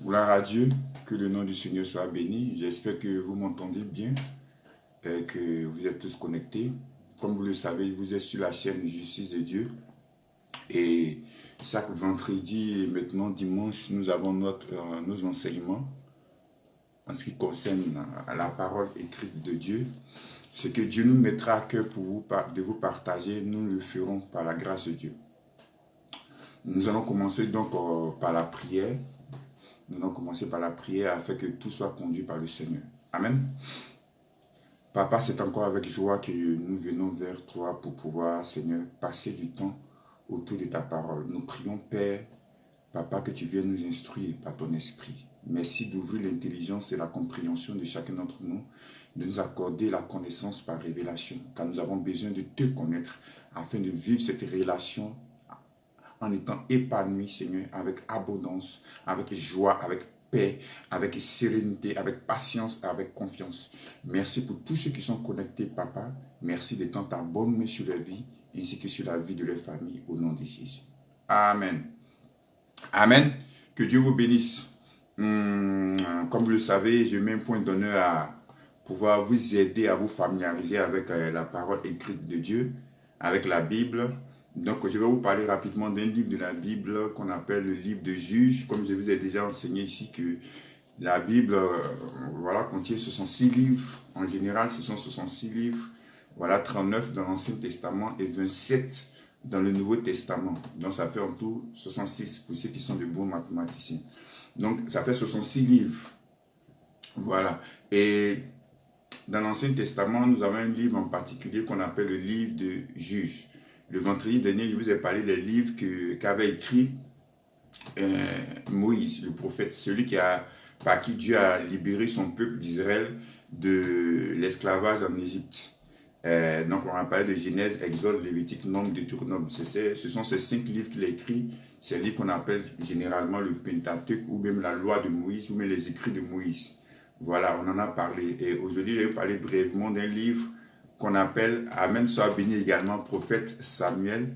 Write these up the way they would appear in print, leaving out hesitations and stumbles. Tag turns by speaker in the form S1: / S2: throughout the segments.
S1: Gloire à Dieu, que le nom du Seigneur soit béni. J'espère que vous m'entendez bien et que vous êtes tous connectés. Comme vous le savez, vous êtes sur la chaîne Justice de Dieu. Et chaque vendredi et maintenant dimanche, nous avons nos enseignements en ce qui concerne la parole écrite de Dieu. Ce que Dieu nous mettra à cœur pour de vous partager, nous le ferons par la grâce de Dieu. Nous allons commencer donc par la prière. Nous allons commencer par la prière afin que tout soit conduit par le Seigneur. Amen. Papa, c'est encore avec joie que nous venons vers toi pour pouvoir, Seigneur, passer du temps autour de ta parole. Nous prions, Père, Papa, que tu viennes nous instruire par ton esprit. Merci d'ouvrir l'intelligence et la compréhension de chacun d'entre nous, de nous accorder la connaissance par révélation, car nous avons besoin de te connaître afin de vivre cette relation en étant épanoui, Seigneur, avec abondance, avec joie, avec paix, avec sérénité, avec patience, avec confiance. Merci pour tous ceux qui sont connectés, Papa. Merci d'étendre ta bonne main sur leur vie, ainsi que sur la vie de leur famille, au nom de Jésus. Amen. Amen. Que Dieu vous bénisse. Comme vous le savez, je mets un point d'honneur à pouvoir vous aider à vous familiariser avec la parole écrite de Dieu, avec la Bible. Donc, je vais vous parler rapidement d'un livre de la Bible qu'on appelle le livre de Juges. Comme je vous ai déjà enseigné ici que la Bible, voilà, contient 66 livres. En général, ce sont 66 livres. Voilà, 39 dans l'Ancien Testament et 27 dans le Nouveau Testament. Donc, ça fait en tout 66 pour ceux qui sont de bons mathématiciens. Donc, ça fait 66 livres. Voilà. Et dans l'Ancien Testament, nous avons un livre en particulier qu'on appelle le livre de Juges. Le vendredi dernier, je vous ai parlé des livres qu'avait écrit Moïse, le prophète, celui par qui Dieu a libéré son peuple d'Israël de l'esclavage en Égypte. Donc on a parlé de Genèse, Exode, Lévitique, Nombre, Deutéronome. Ce sont ces 5 livres qu'il a écrits, ces livres qu'on appelle généralement le Pentateuque ou même la loi de Moïse ou même les écrits de Moïse. Voilà, on en a parlé. Et aujourd'hui, je vais parler brièvement d'un livre qu'on appelle, Amen, soit béni également, prophète Samuel,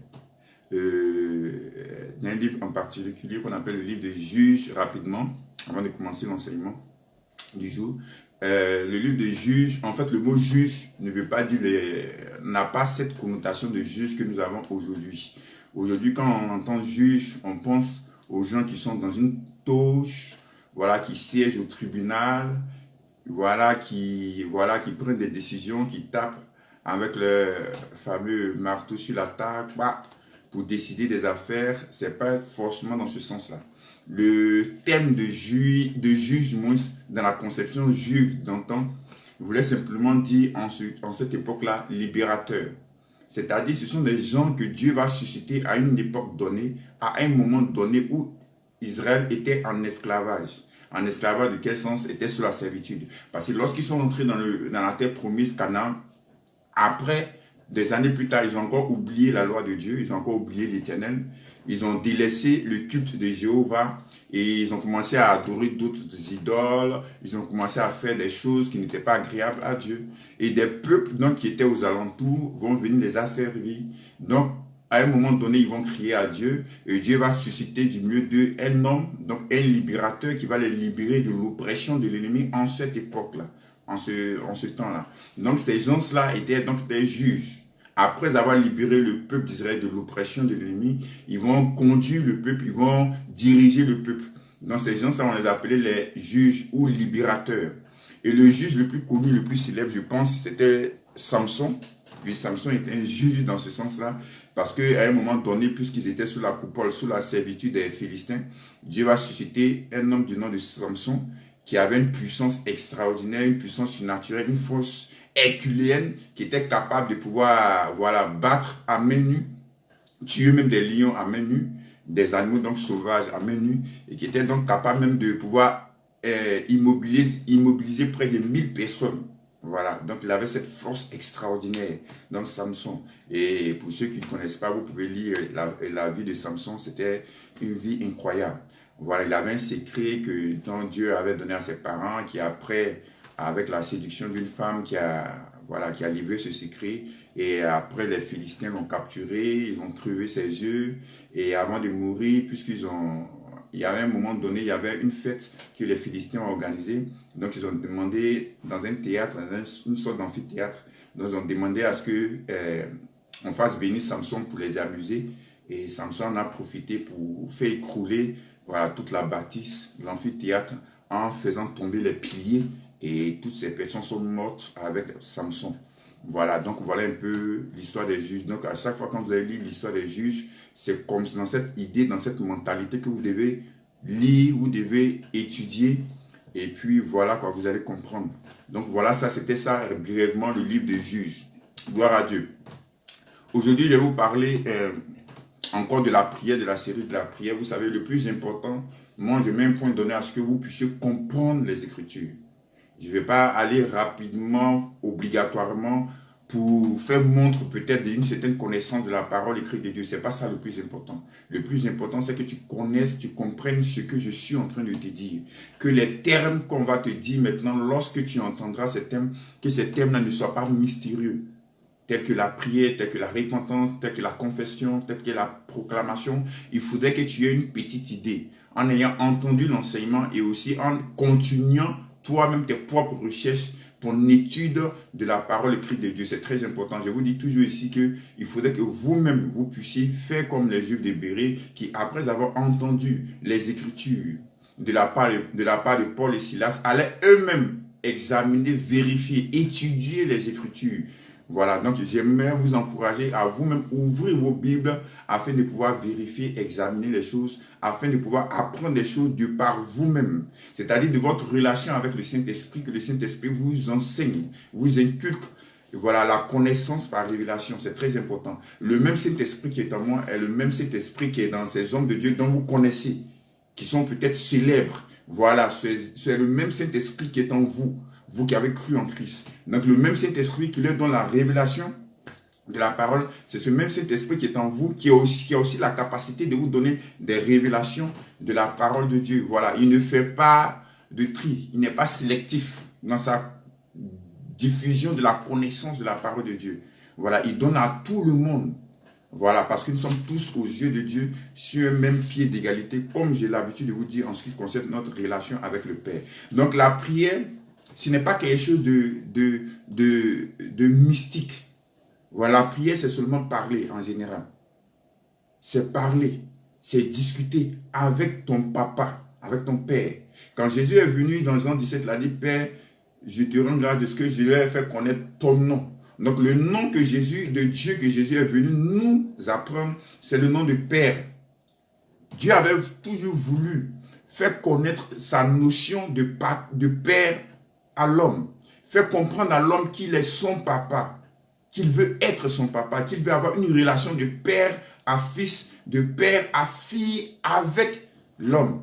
S1: d'un livre en particulier qu'on appelle le livre de Juges, rapidement, avant de commencer l'enseignement du jour. Le livre de Juges, en fait, le mot juge ne veut pas dire, n'a pas cette connotation de juge que nous avons aujourd'hui. Aujourd'hui, quand on entend juge, on pense aux gens qui sont dans une toge, voilà, qui siègent au tribunal, voilà, qui prennent des décisions, qui tapent avec le fameux marteau sur la table pour décider des affaires. C'est pas forcément dans ce sens-là. Le thème de juge, dans la conception juive d'antan, voulait simplement dire en cette époque-là, libérateur. C'est-à-dire, ce sont des gens que Dieu va susciter à une époque donnée, à un moment donné où Israël était en esclavage. En esclavage, de quel sens? Était sous la servitude. Parce que lorsqu'ils sont entrés dans la terre promise, Canaan, après, des années plus tard, ils ont encore oublié la loi de Dieu, ils ont encore oublié l'Éternel, ils ont délaissé le culte de Jéhovah et ils ont commencé à adorer d'autres idoles, ils ont commencé à faire des choses qui n'étaient pas agréables à Dieu. Et des peuples donc, qui étaient aux alentours vont venir les asservir. Donc, à un moment donné, ils vont crier à Dieu et Dieu va susciter du milieu d'eux un homme, donc un libérateur qui va les libérer de l'oppression de l'ennemi en cette époque-là. En ce temps-là. Donc ces gens-là étaient donc des juges. Après avoir libéré le peuple d'Israël de l'oppression de l'ennemi, ils vont conduire le peuple, ils vont diriger le peuple. Donc ces gens-là, on les appelait les juges ou libérateurs. Et le juge le plus connu, le plus célèbre, je pense, c'était Samson. Lui, Samson était un juge dans ce sens-là, parce qu'à un moment donné, puisqu'ils étaient sous la coupole, sous la servitude des Philistins, Dieu va susciter un homme du nom de Samson, qui avait une puissance extraordinaire, une puissance surnaturelle, une force herculéenne qui était capable de pouvoir battre à main nue, tuer même des lions à main nue, des animaux donc sauvages à main nue, et qui était donc capable même de pouvoir immobiliser près de 1000 personnes. Voilà, donc il avait cette force extraordinaire, donc Samson. Et pour ceux qui ne connaissent pas, vous pouvez lire la vie de Samson, c'était une vie incroyable. Voilà, il avait un secret que Dieu avait donné à ses parents, qui après, avec la séduction d'une femme qui a livré ce secret, et après les Philistins l'ont capturé, ils ont crevé ses yeux, et avant de mourir, puisqu'ils ont il y avait un moment donné, il y avait une fête que les Philistins ont organisée. Donc, ils ont demandé dans un théâtre, dans une sorte d'amphithéâtre, donc ils ont demandé à ce que on fasse venir Samson pour les amuser. Et Samson en a profité pour faire écrouler voilà, toute la bâtisse de l'amphithéâtre en faisant tomber les piliers. Et toutes ces personnes sont mortes avec Samson. Voilà, donc voilà un peu l'histoire des juges. Donc à chaque fois quand vous allez lire l'histoire des juges, c'est comme dans cette idée, dans cette mentalité que vous devez lire, vous devez étudier. Et puis voilà quoi, vous allez comprendre. Donc voilà, ça c'était ça brièvement le livre des juges. Gloire à Dieu. Aujourd'hui, je vais vous parler encore de la prière, de la série de la prière. Vous savez, le plus important, moi je mets un point donné à ce que vous puissiez comprendre les Écritures. Je ne vais pas aller rapidement, obligatoirement, pour faire montre peut-être d'une certaine connaissance de la parole écrite de Dieu. Ce n'est pas ça le plus important. Le plus important, c'est que tu connaisses, tu comprennes ce que je suis en train de te dire. Que les termes qu'on va te dire maintenant, lorsque tu entendras ces termes, que ces termes-là ne soient pas mystérieux. Tels que la prière, tels que la repentance, tels que la confession, tels que la proclamation. Il faudrait que tu aies une petite idée. En ayant entendu l'enseignement et aussi en continuant toi-même tes propres recherches, ton étude de la parole écrite de Dieu. C'est très important. Je vous dis toujours ici qu'il faudrait que vous-même, vous puissiez faire comme les Juifs de Bérée qui, après avoir entendu les Écritures de la part de Paul et Silas, allaient eux-mêmes examiner, vérifier, étudier les Écritures. Voilà, donc j'aimerais vous encourager à vous-même ouvrir vos Bibles afin de pouvoir vérifier, examiner les choses, afin de pouvoir apprendre des choses de par vous-même. C'est-à-dire de votre relation avec le Saint-Esprit, que le Saint-Esprit vous enseigne, vous inculque. Voilà, la connaissance par révélation, c'est très important. Le même Saint-Esprit qui est en moi est le même Saint-Esprit qui est dans ces hommes de Dieu dont vous connaissez, qui sont peut-être célèbres. Voilà, c'est le même Saint-Esprit qui est en vous. Vous qui avez cru en Christ. Donc le même Saint-Esprit qui leur donne la révélation de la parole, c'est ce même Saint-Esprit qui est en vous, qui a aussi la capacité de vous donner des révélations de la parole de Dieu. Voilà, il ne fait pas de tri, il n'est pas sélectif dans sa diffusion de la connaissance de la parole de Dieu. Voilà, il donne à tout le monde. Voilà, parce que nous sommes tous aux yeux de Dieu sur un même pied d'égalité, comme j'ai l'habitude de vous dire en ce qui concerne notre relation avec le Père. Donc la prière, ce n'est pas quelque chose de mystique. Voilà, la prière, c'est seulement parler en général. C'est parler, c'est discuter avec ton papa, avec ton Père. Quand Jésus est venu dans Jean 17, il a dit, Père, je te rends grâce de ce que je lui ai fait connaître ton nom. Donc le nom de Dieu que Jésus est venu nous apprendre, c'est le nom de Père. Dieu avait toujours voulu faire connaître sa notion de Père à l'homme, fait comprendre à l'homme qu'il est son papa, qu'il veut être son papa, qu'il veut avoir une relation de père à fils, de père à fille avec l'homme.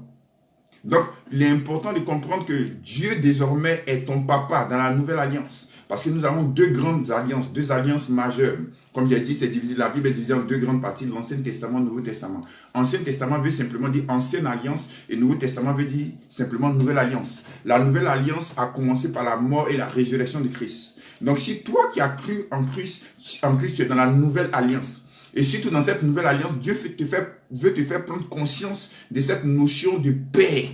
S1: Donc, il est important de comprendre que Dieu désormais est ton papa dans la nouvelle alliance. Parce que nous avons deux grandes alliances, deux alliances majeures. Comme j'ai dit, c'est divisé, la Bible est divisée en deux grandes parties, l'Ancien Testament et le Nouveau Testament. Ancien Testament veut simplement dire Ancienne Alliance et Nouveau Testament veut dire simplement Nouvelle Alliance. La Nouvelle Alliance a commencé par la mort et la résurrection de Christ. Donc si toi qui as cru en Christ, tu es dans la Nouvelle Alliance. Et surtout dans cette Nouvelle Alliance, Dieu veut te faire prendre conscience de cette notion de Père.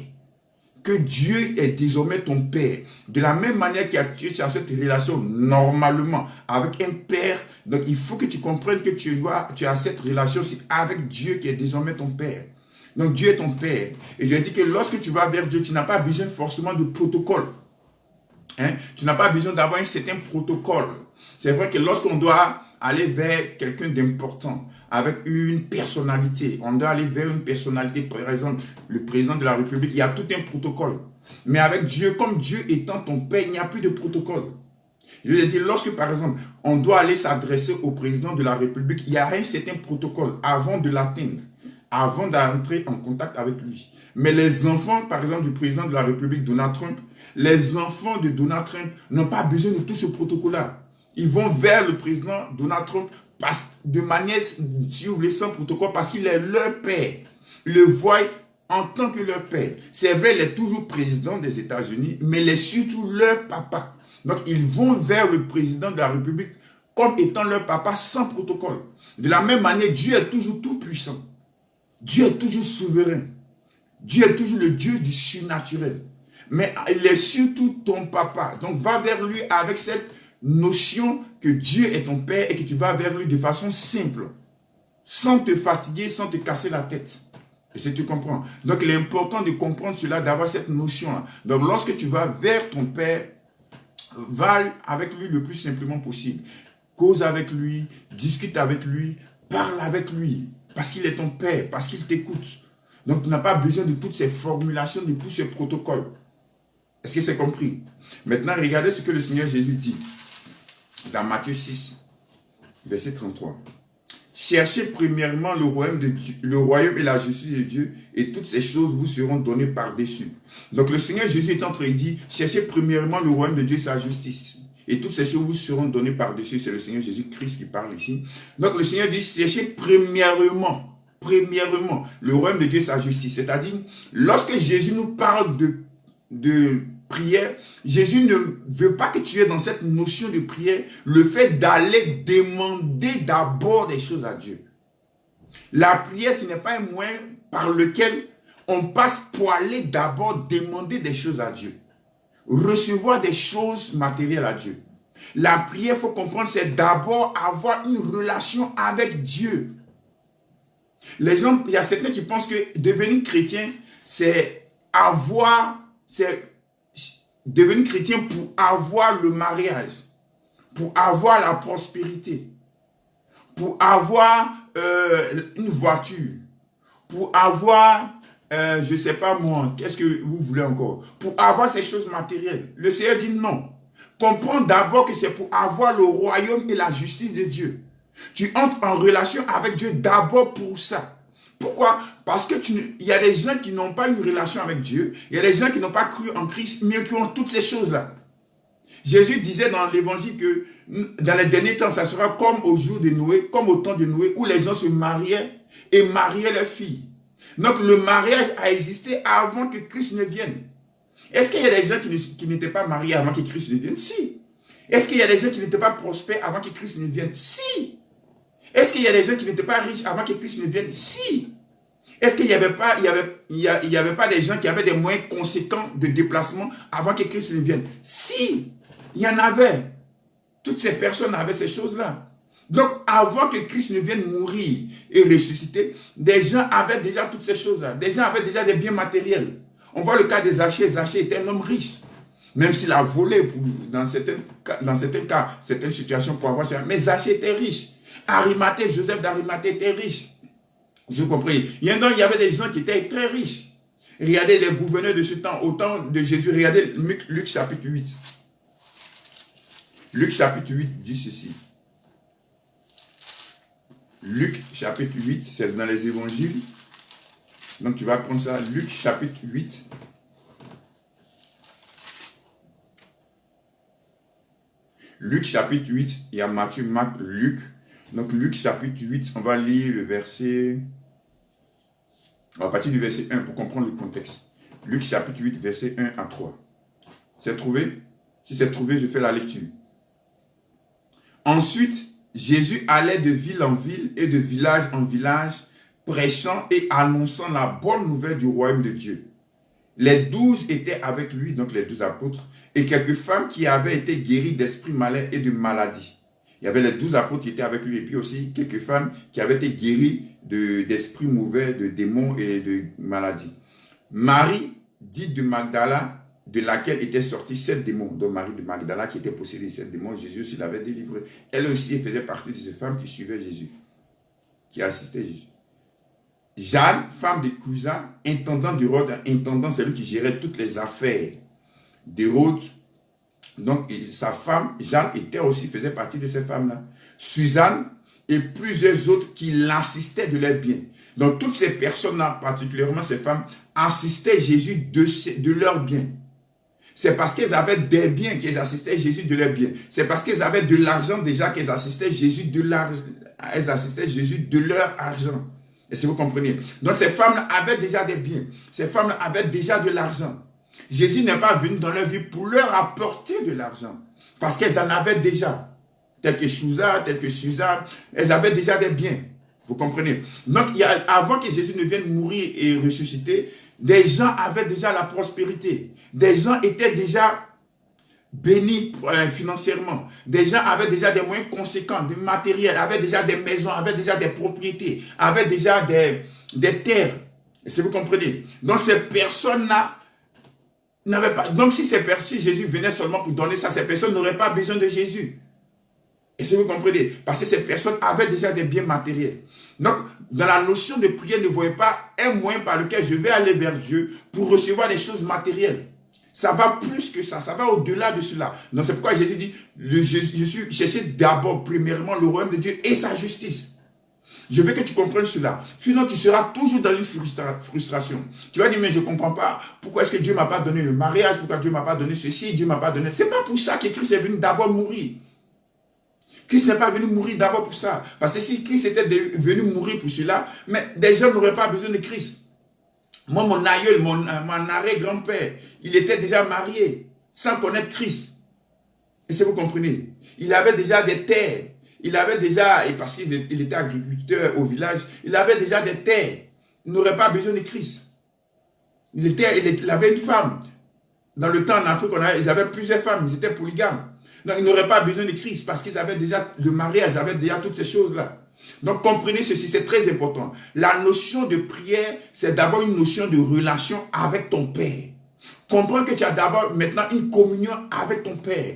S1: Que Dieu est désormais ton Père. De la même manière que tu as cette relation normalement avec un Père, donc il faut que tu comprennes que tu as cette relation aussi avec Dieu qui est désormais ton Père. Donc Dieu est ton Père. Et je dis que lorsque tu vas vers Dieu, tu n'as pas besoin forcément de protocole. Tu n'as pas besoin d'avoir un certain protocole. C'est vrai que lorsqu'on doit aller vers quelqu'un d'important, avec une personnalité, on doit aller vers une personnalité, par exemple, le président de la République, il y a tout un protocole. Mais avec Dieu, comme Dieu étant ton Père, il n'y a plus de protocole. Je veux dire, lorsque par exemple, on doit aller s'adresser au président de la République, il y a un certain protocole avant de l'atteindre, avant d'entrer en contact avec lui. Mais les enfants, par exemple, du président de la République, Donald Trump, les enfants de Donald Trump n'ont pas besoin de tout ce protocole-là. Ils vont vers le président Donald Trump de manière, si vous voulez, sans protocole, parce qu'il est leur père. Ils le voient en tant que leur père. C'est vrai, il est toujours président des États-Unis, mais il est surtout leur papa. Donc, ils vont vers le président de la République comme étant leur papa sans protocole. De la même manière, Dieu est toujours tout puissant. Dieu est toujours souverain. Dieu est toujours le Dieu du surnaturel. Mais il est surtout ton papa. Donc va vers lui avec cette notion que Dieu est ton père et que tu vas vers lui de façon simple, sans te fatiguer, sans te casser la tête. Et si tu comprends. Donc il est important de comprendre cela, d'avoir cette notion-là. Donc lorsque tu vas vers ton père, va avec lui le plus simplement possible. Cause avec lui, discute avec lui, parle avec lui. Parce qu'il est ton père, parce qu'il t'écoute. Donc tu n'as pas besoin de toutes ces formulations, de tous ces protocoles. Est-ce que c'est compris? Maintenant, regardez ce que le Seigneur Jésus dit dans Matthieu 6, verset 33. Cherchez premièrement le royaume de Dieu, le royaume et la justice de Dieu, et toutes ces choses vous seront données par-dessus. Donc le Seigneur Jésus est en train de dire, cherchez premièrement le royaume de Dieu et sa justice, et toutes ces choses vous seront données par-dessus. C'est le Seigneur Jésus-Christ qui parle ici. Donc le Seigneur dit, cherchez premièrement le royaume de Dieu et sa justice. C'est-à-dire, lorsque Jésus nous parle de prière, Jésus ne veut pas que tu aies dans cette notion de prière le fait d'aller demander d'abord des choses à Dieu. La prière, ce n'est pas un moyen par lequel on passe pour aller d'abord demander des choses à Dieu. Recevoir des choses matérielles à Dieu. La prière, il faut comprendre, c'est d'abord avoir une relation avec Dieu. Les gens, il y a certains qui pensent que devenir chrétien, c'est devenir chrétien pour avoir le mariage, pour avoir la prospérité, pour avoir une voiture, pour avoir, je ne sais pas moi, qu'est-ce que vous voulez encore, pour avoir ces choses matérielles. Le Seigneur dit non. Comprends d'abord que c'est pour avoir le royaume et la justice de Dieu. Tu entres en relation avec Dieu d'abord pour ça. Pourquoi? Parce que il y a des gens qui n'ont pas une relation avec Dieu. Il y a des gens qui n'ont pas cru en Christ, mais qui ont toutes ces choses-là. Jésus disait dans l'évangile que dans les derniers temps, ça sera comme au jour de Noé, comme au temps de Noé, où les gens se mariaient et mariaient leurs filles. Donc le mariage a existé avant que Christ ne vienne. Est-ce qu'il y a des gens qui n'étaient pas mariés avant que Christ ne vienne? Si. Est-ce qu'il y a des gens qui n'étaient pas prospères avant que Christ ne vienne? Si. Est-ce qu'il y a des gens qui n'étaient pas riches avant que Christ ne vienne? Si. Est-ce qu'il n'y avait pas des gens qui avaient des moyens conséquents de déplacement avant que Christ ne vienne? Si. Il y en avait. Toutes ces personnes avaient ces choses-là. Donc, avant que Christ ne vienne mourir et ressusciter, des gens avaient déjà toutes ces choses-là. Des gens avaient déjà des biens matériels. On voit le cas de Zachée. Zachée était un homme riche. Même s'il a volé dans certains cas, certaines situations pour avoir ça. Mais Zachée était riche. Arimathée, Joseph d'Arimathée était riche. Vous comprenez? Il y avait des gens qui étaient très riches. Regardez les gouverneurs de ce temps, au temps de Jésus. Regardez Luc chapitre 8. Luc chapitre 8 dit ceci. Luc chapitre 8, c'est dans les évangiles. Donc tu vas prendre ça, Luc chapitre 8. Luc chapitre 8, il y a Matthieu, Marc, Luc. Donc Luc chapitre 8, on va lire le verset... On va partir du verset 1 pour comprendre le contexte. Luc chapitre 8, verset 1 à 3. C'est trouvé? Si c'est trouvé, je fais la lecture. Ensuite, Jésus allait de ville en ville et de village en village, prêchant et annonçant la bonne nouvelle du royaume de Dieu. Les 12 étaient avec lui, donc les 12 apôtres, et quelques femmes qui avaient été guéries d'esprits malins et de maladies. Il y avait les 12 apôtres qui étaient avec lui, et puis aussi quelques femmes qui avaient été guéries d'esprits mauvais, de démons et de maladies. Marie, dite de Magdala, de laquelle étaient sortis 7 démons. Donc Marie de Magdala qui était possédée de 7 démons, Jésus aussi l'avait délivrée. Elle aussi faisait partie de ces femmes qui suivaient Jésus, qui assistaient Jésus. Jeanne, femme de Cusa, intendant d'Hérode, intendant, c'est lui qui gérait toutes les affaires d'Hérode. Donc sa femme, Jeanne, faisait partie de ces femmes-là. Suzanne et plusieurs autres qui l'assistaient de leurs biens. Donc toutes ces personnes-là, particulièrement ces femmes, assistaient Jésus de leurs biens. C'est parce qu'elles avaient des biens qu'elles assistaient Jésus de leurs biens. C'est parce qu'elles avaient de l'argent déjà qu'elles assistaient Jésus de leur argent. Et si vous comprenez. Donc ces femmes avaient déjà des biens. Ces femmes avaient déjà de l'argent. Jésus n'est pas venu dans leur vie pour leur apporter de l'argent. Parce qu'elles en avaient déjà. Telles que Chouza, telles que Suzanne, elles avaient déjà des biens. Vous comprenez? Donc avant que Jésus ne vienne mourir et ressusciter, Des gens avaient déjà la prospérité. Des gens étaient déjà bénis financièrement. Des gens avaient déjà des moyens conséquents, du matériel, avaient déjà des maisons, avaient déjà des propriétés, avaient déjà des terres. Est-ce que vous comprenez? Donc ces personnes-là n'avaient pas... Donc si Jésus venait seulement pour donner ça, ces personnes n'auraient pas besoin de Jésus. Est-ce que vous comprenez? Parce que ces personnes avaient déjà des biens matériels. Donc, dans la notion de prière, ne voyez pas un moyen par lequel je vais aller vers Dieu pour recevoir des choses matérielles. Ça va plus que ça va au-delà de cela. Donc c'est pourquoi Jésus dit, je suis cherché d'abord, premièrement, le royaume de Dieu et sa justice. Je veux que tu comprennes cela. Sinon, tu seras toujours dans une frustration. Tu vas dire, mais je ne comprends pas. Pourquoi est-ce que Dieu ne m'a pas donné le mariage? Pourquoi Dieu ne m'a pas donné ceci? Dieu ne m'a pas donné... C'est pas pour ça que Christ est venu d'abord mourir. Christ n'est pas venu mourir d'abord pour ça. Parce que si Christ était venu mourir pour cela, mais des gens n'auraient pas besoin de Christ. Moi, mon aïeul, mon arrière-grand-père, il était déjà marié sans connaître Christ. Est-ce que vous comprenez? Il avait déjà des terres. Il avait déjà, et parce qu'il était agriculteur au village, il avait déjà des terres. Il n'aurait pas besoin de Christ. Il avait une femme. Dans le temps en Afrique, ils avaient plusieurs femmes, ils étaient polygames. Donc, ils n'auraient pas besoin de Christ parce qu'ils avaient déjà le mariage, ils avaient déjà toutes ces choses-là. Donc, comprenez ceci, c'est très important. La notion de prière, c'est d'abord une notion de relation avec ton Père. Comprends que tu as d'abord maintenant une communion avec ton Père.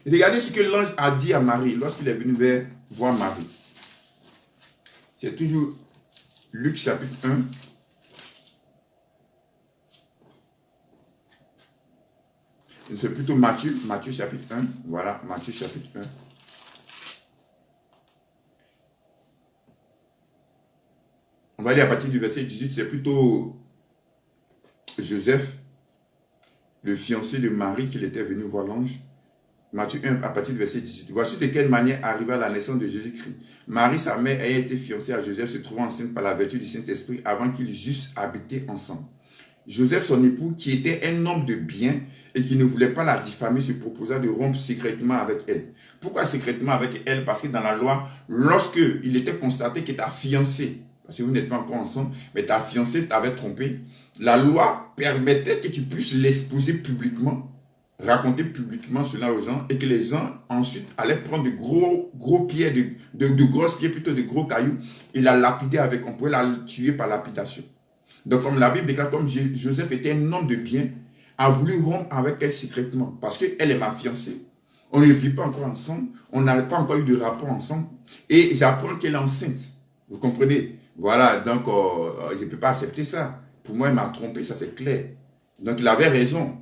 S1: Et regardez ce que l'ange a dit à Marie lorsqu'il est venu voir Marie. C'est toujours Luc chapitre 1. C'est plutôt Matthieu chapitre 1. Voilà, Matthieu chapitre 1. On va aller à partir du verset 18, c'est plutôt Joseph, le fiancé de Marie, qu'il était venu voir l'ange. Matthieu 1, à partir du verset 18. Voici de quelle manière arriva la naissance de Jésus-Christ. Marie, sa mère, ayant été fiancée à Joseph, se trouvant enceinte par la vertu du Saint-Esprit avant qu'ils eussent habité ensemble. Joseph, son époux, qui était un homme de bien et qui ne voulait pas la diffamer, se proposa de rompre secrètement avec elle. Pourquoi secrètement avec elle? Parce que dans la loi, lorsque il était constaté que ta fiancée, parce que vous n'êtes pas encore ensemble, mais ta fiancée t'avait trompé, la loi permettait que tu puisses l'exposer publiquement, raconter publiquement cela aux gens, et que les gens ensuite allaient prendre de gros pierres, de grosses pierres, plutôt de gros cailloux, et la lapider avec, on pouvait la tuer par lapidation. Donc comme la Bible déclare, comme Joseph était un homme de bien, a voulu rompre avec elle secrètement, parce qu'elle est ma fiancée. On ne vit pas encore ensemble, on n'a pas encore eu de rapport ensemble, et j'apprends qu'elle est enceinte. Vous comprenez? Voilà, donc je ne peux pas accepter ça. Pour moi, il m'a trompé, ça c'est clair. Donc il avait raison.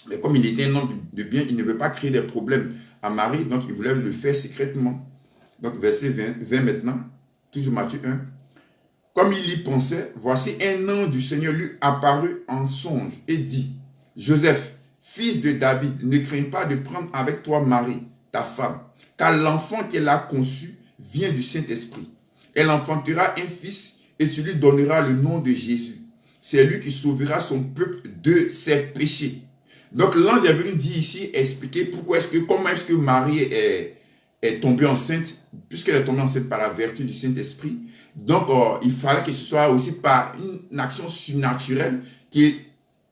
S1: Mais comme il était un homme de bien, il ne veut pas créer des problèmes à Marie, donc il voulait le faire secrètement. Donc verset 20 maintenant, toujours Matthieu 1. Comme il y pensait, voici un ange du Seigneur lui apparut en songe et dit, Joseph, fils de David, ne crains pas de prendre avec toi Marie, ta femme, car l'enfant qu'elle a conçu vient du Saint-Esprit. Elle enfantera un fils et tu lui donneras le nom de Jésus. C'est lui qui sauvera son peuple de ses péchés. Donc l'ange est venu dire ici, expliquer comment est-ce que Marie est tombée enceinte, puisqu'elle est tombée enceinte par la vertu du Saint-Esprit. Donc il fallait que ce soit aussi par une action surnaturelle que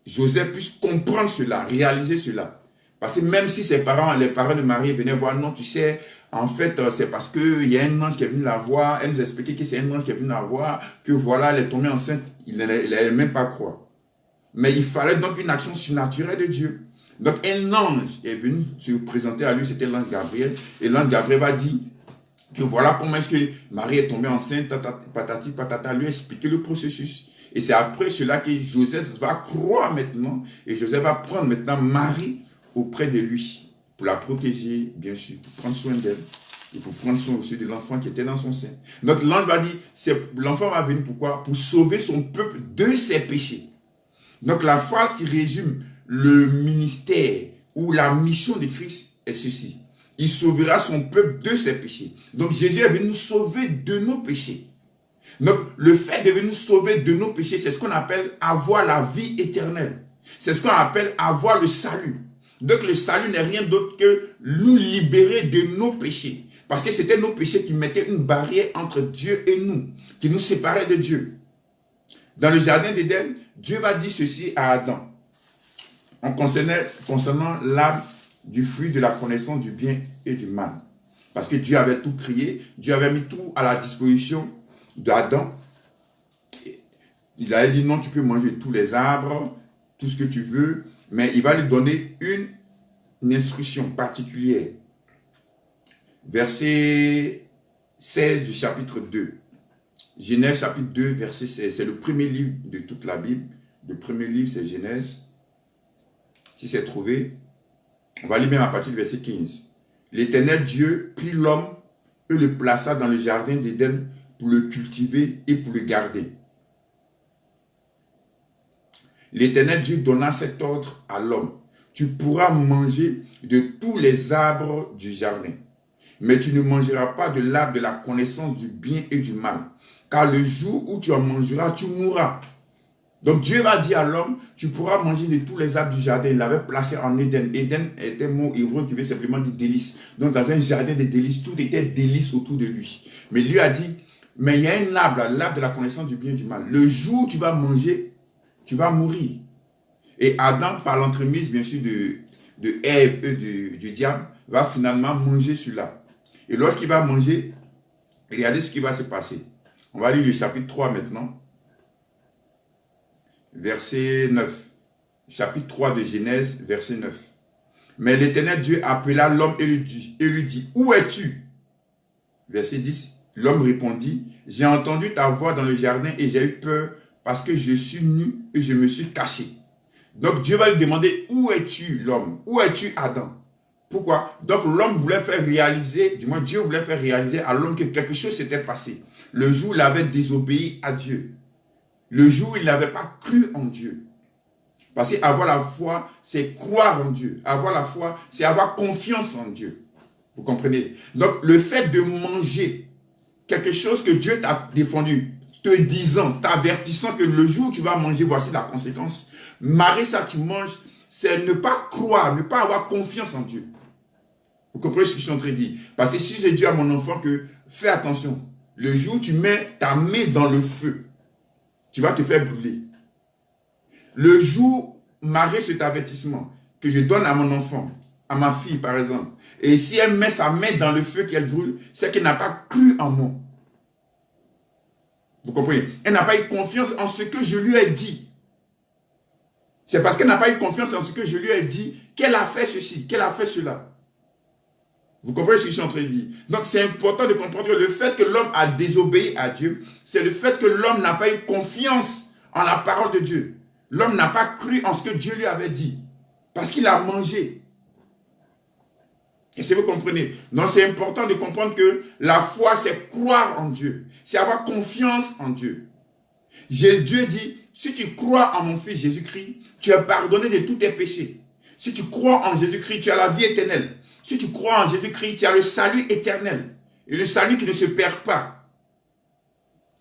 S1: Joseph puisse comprendre cela, réaliser cela. Parce que même si les parents de Marie venaient voir, non, tu sais, en fait, c'est parce qu'il y a un ange qui est venu la voir, elle nous a expliqué que c'est un ange qui est venu la voir, que voilà, elle est tombée enceinte, il n'allait même pas croire. Mais il fallait donc une action surnaturelle de Dieu. Donc un ange est venu se présenter à lui, c'était l'ange Gabriel, et l'ange Gabriel va dire que voilà comment est-ce que Marie est tombée enceinte, patati patata, lui expliquer le processus. Et c'est après cela que Joseph va croire maintenant, et Joseph va prendre maintenant Marie auprès de lui, pour la protéger, bien sûr, pour prendre soin d'elle, et pour prendre soin aussi de l'enfant qui était dans son sein. Donc l'ange va dire, l'enfant va venir pourquoi? Pour sauver son peuple de ses péchés. Donc la phrase qui résume le ministère ou la mission de Christ est ceci. Il sauvera son peuple de ses péchés. Donc Jésus est venu nous sauver de nos péchés. Donc le fait de venir nous sauver de nos péchés, c'est ce qu'on appelle avoir la vie éternelle. C'est ce qu'on appelle avoir le salut. Donc le salut n'est rien d'autre que nous libérer de nos péchés. Parce que c'était nos péchés qui mettaient une barrière entre Dieu et nous, qui nous séparaient de Dieu. Dans le jardin d'Éden, Dieu va dire ceci à Adam. Concernant l'arbre du fruit de la connaissance du bien et du mal. Parce que Dieu avait tout créé, Dieu avait mis tout à la disposition d'Adam. Il avait dit non, tu peux manger tous les arbres, tout ce que tu veux, mais il va lui donner une instruction particulière. Verset 16 du chapitre 2. Genèse chapitre 2, verset 16. C'est le premier livre de toute la Bible. Le premier livre, c'est Genèse. Si c'est trouvé, on va lire même à partir du verset 15. L'Éternel Dieu prit l'homme et le plaça dans le jardin d'Éden pour le cultiver et pour le garder. L'Éternel Dieu donna cet ordre à l'homme. Tu pourras manger de tous les arbres du jardin, mais tu ne mangeras pas de l'arbre de la connaissance du bien et du mal, car le jour où tu en mangeras, tu mourras. Donc Dieu va dire à l'homme, tu pourras manger de tous les arbres du jardin. Il l'avait placé en Éden. Éden était un mot hébreu qui veut simplement dire délice. Donc dans un jardin de délices, tout était délice autour de lui. Mais lui a dit, mais il y a un arbre, l'arbre de la connaissance du bien et du mal. Le jour où tu vas manger, tu vas mourir. Et Adam, par l'entremise bien sûr de Ève et du diable, va finalement manger celui-là. Et lorsqu'il va manger, regardez ce qui va se passer. On va lire le chapitre 3 maintenant. Verset 9. Chapitre 3 de Genèse, verset 9. Mais l'Éternel Dieu appela l'homme et lui dit, où es-tu? Verset 10. L'homme répondit, j'ai entendu ta voix dans le jardin et j'ai eu peur parce que je suis nu et je me suis caché. Donc Dieu va lui demander, où es-tu l'homme? Où es-tu Adam? Pourquoi? Donc l'homme voulait faire réaliser, du moins Dieu voulait faire réaliser à l'homme que quelque chose s'était passé. Le jour où il avait désobéi à Dieu. Le jour où il n'avait pas cru en Dieu. Parce qu'avoir la foi, c'est croire en Dieu. Avoir la foi, c'est avoir confiance en Dieu. Vous comprenez? Donc le fait de manger quelque chose que Dieu t'a défendu, te disant, t'avertissant que le jour où tu vas manger, voici la conséquence. Marie, ça tu manges, c'est ne pas croire, ne pas avoir confiance en Dieu. Vous comprenez ce que je suis en train de dire? Parce que si j'ai dit à mon enfant que fais attention, le jour où tu mets ta main dans le feu, tu vas te faire brûler. Le jour, Marie, cet avertissement que je donne à mon enfant, à ma fille par exemple, et si elle met sa main dans le feu qu'elle brûle, c'est qu'elle n'a pas cru en moi. Vous comprenez? Elle n'a pas eu confiance en ce que je lui ai dit. C'est parce qu'elle n'a pas eu confiance en ce que je lui ai dit qu'elle a fait ceci, qu'elle a fait cela. Vous comprenez ce que je suis en train de dire? Donc c'est important de comprendre que le fait que l'homme a désobéi à Dieu, c'est le fait que l'homme n'a pas eu confiance en la parole de Dieu. L'homme n'a pas cru en ce que Dieu lui avait dit. Parce qu'il a mangé. Et si vous comprenez? Donc c'est important de comprendre que la foi, c'est croire en Dieu. C'est avoir confiance en Dieu. Dieu dit, si tu crois en mon fils Jésus-Christ, tu es pardonné de tous tes péchés. Si tu crois en Jésus-Christ, tu as la vie éternelle. Si tu crois en Jésus-Christ, tu as le salut éternel. Et le salut qui ne se perd pas.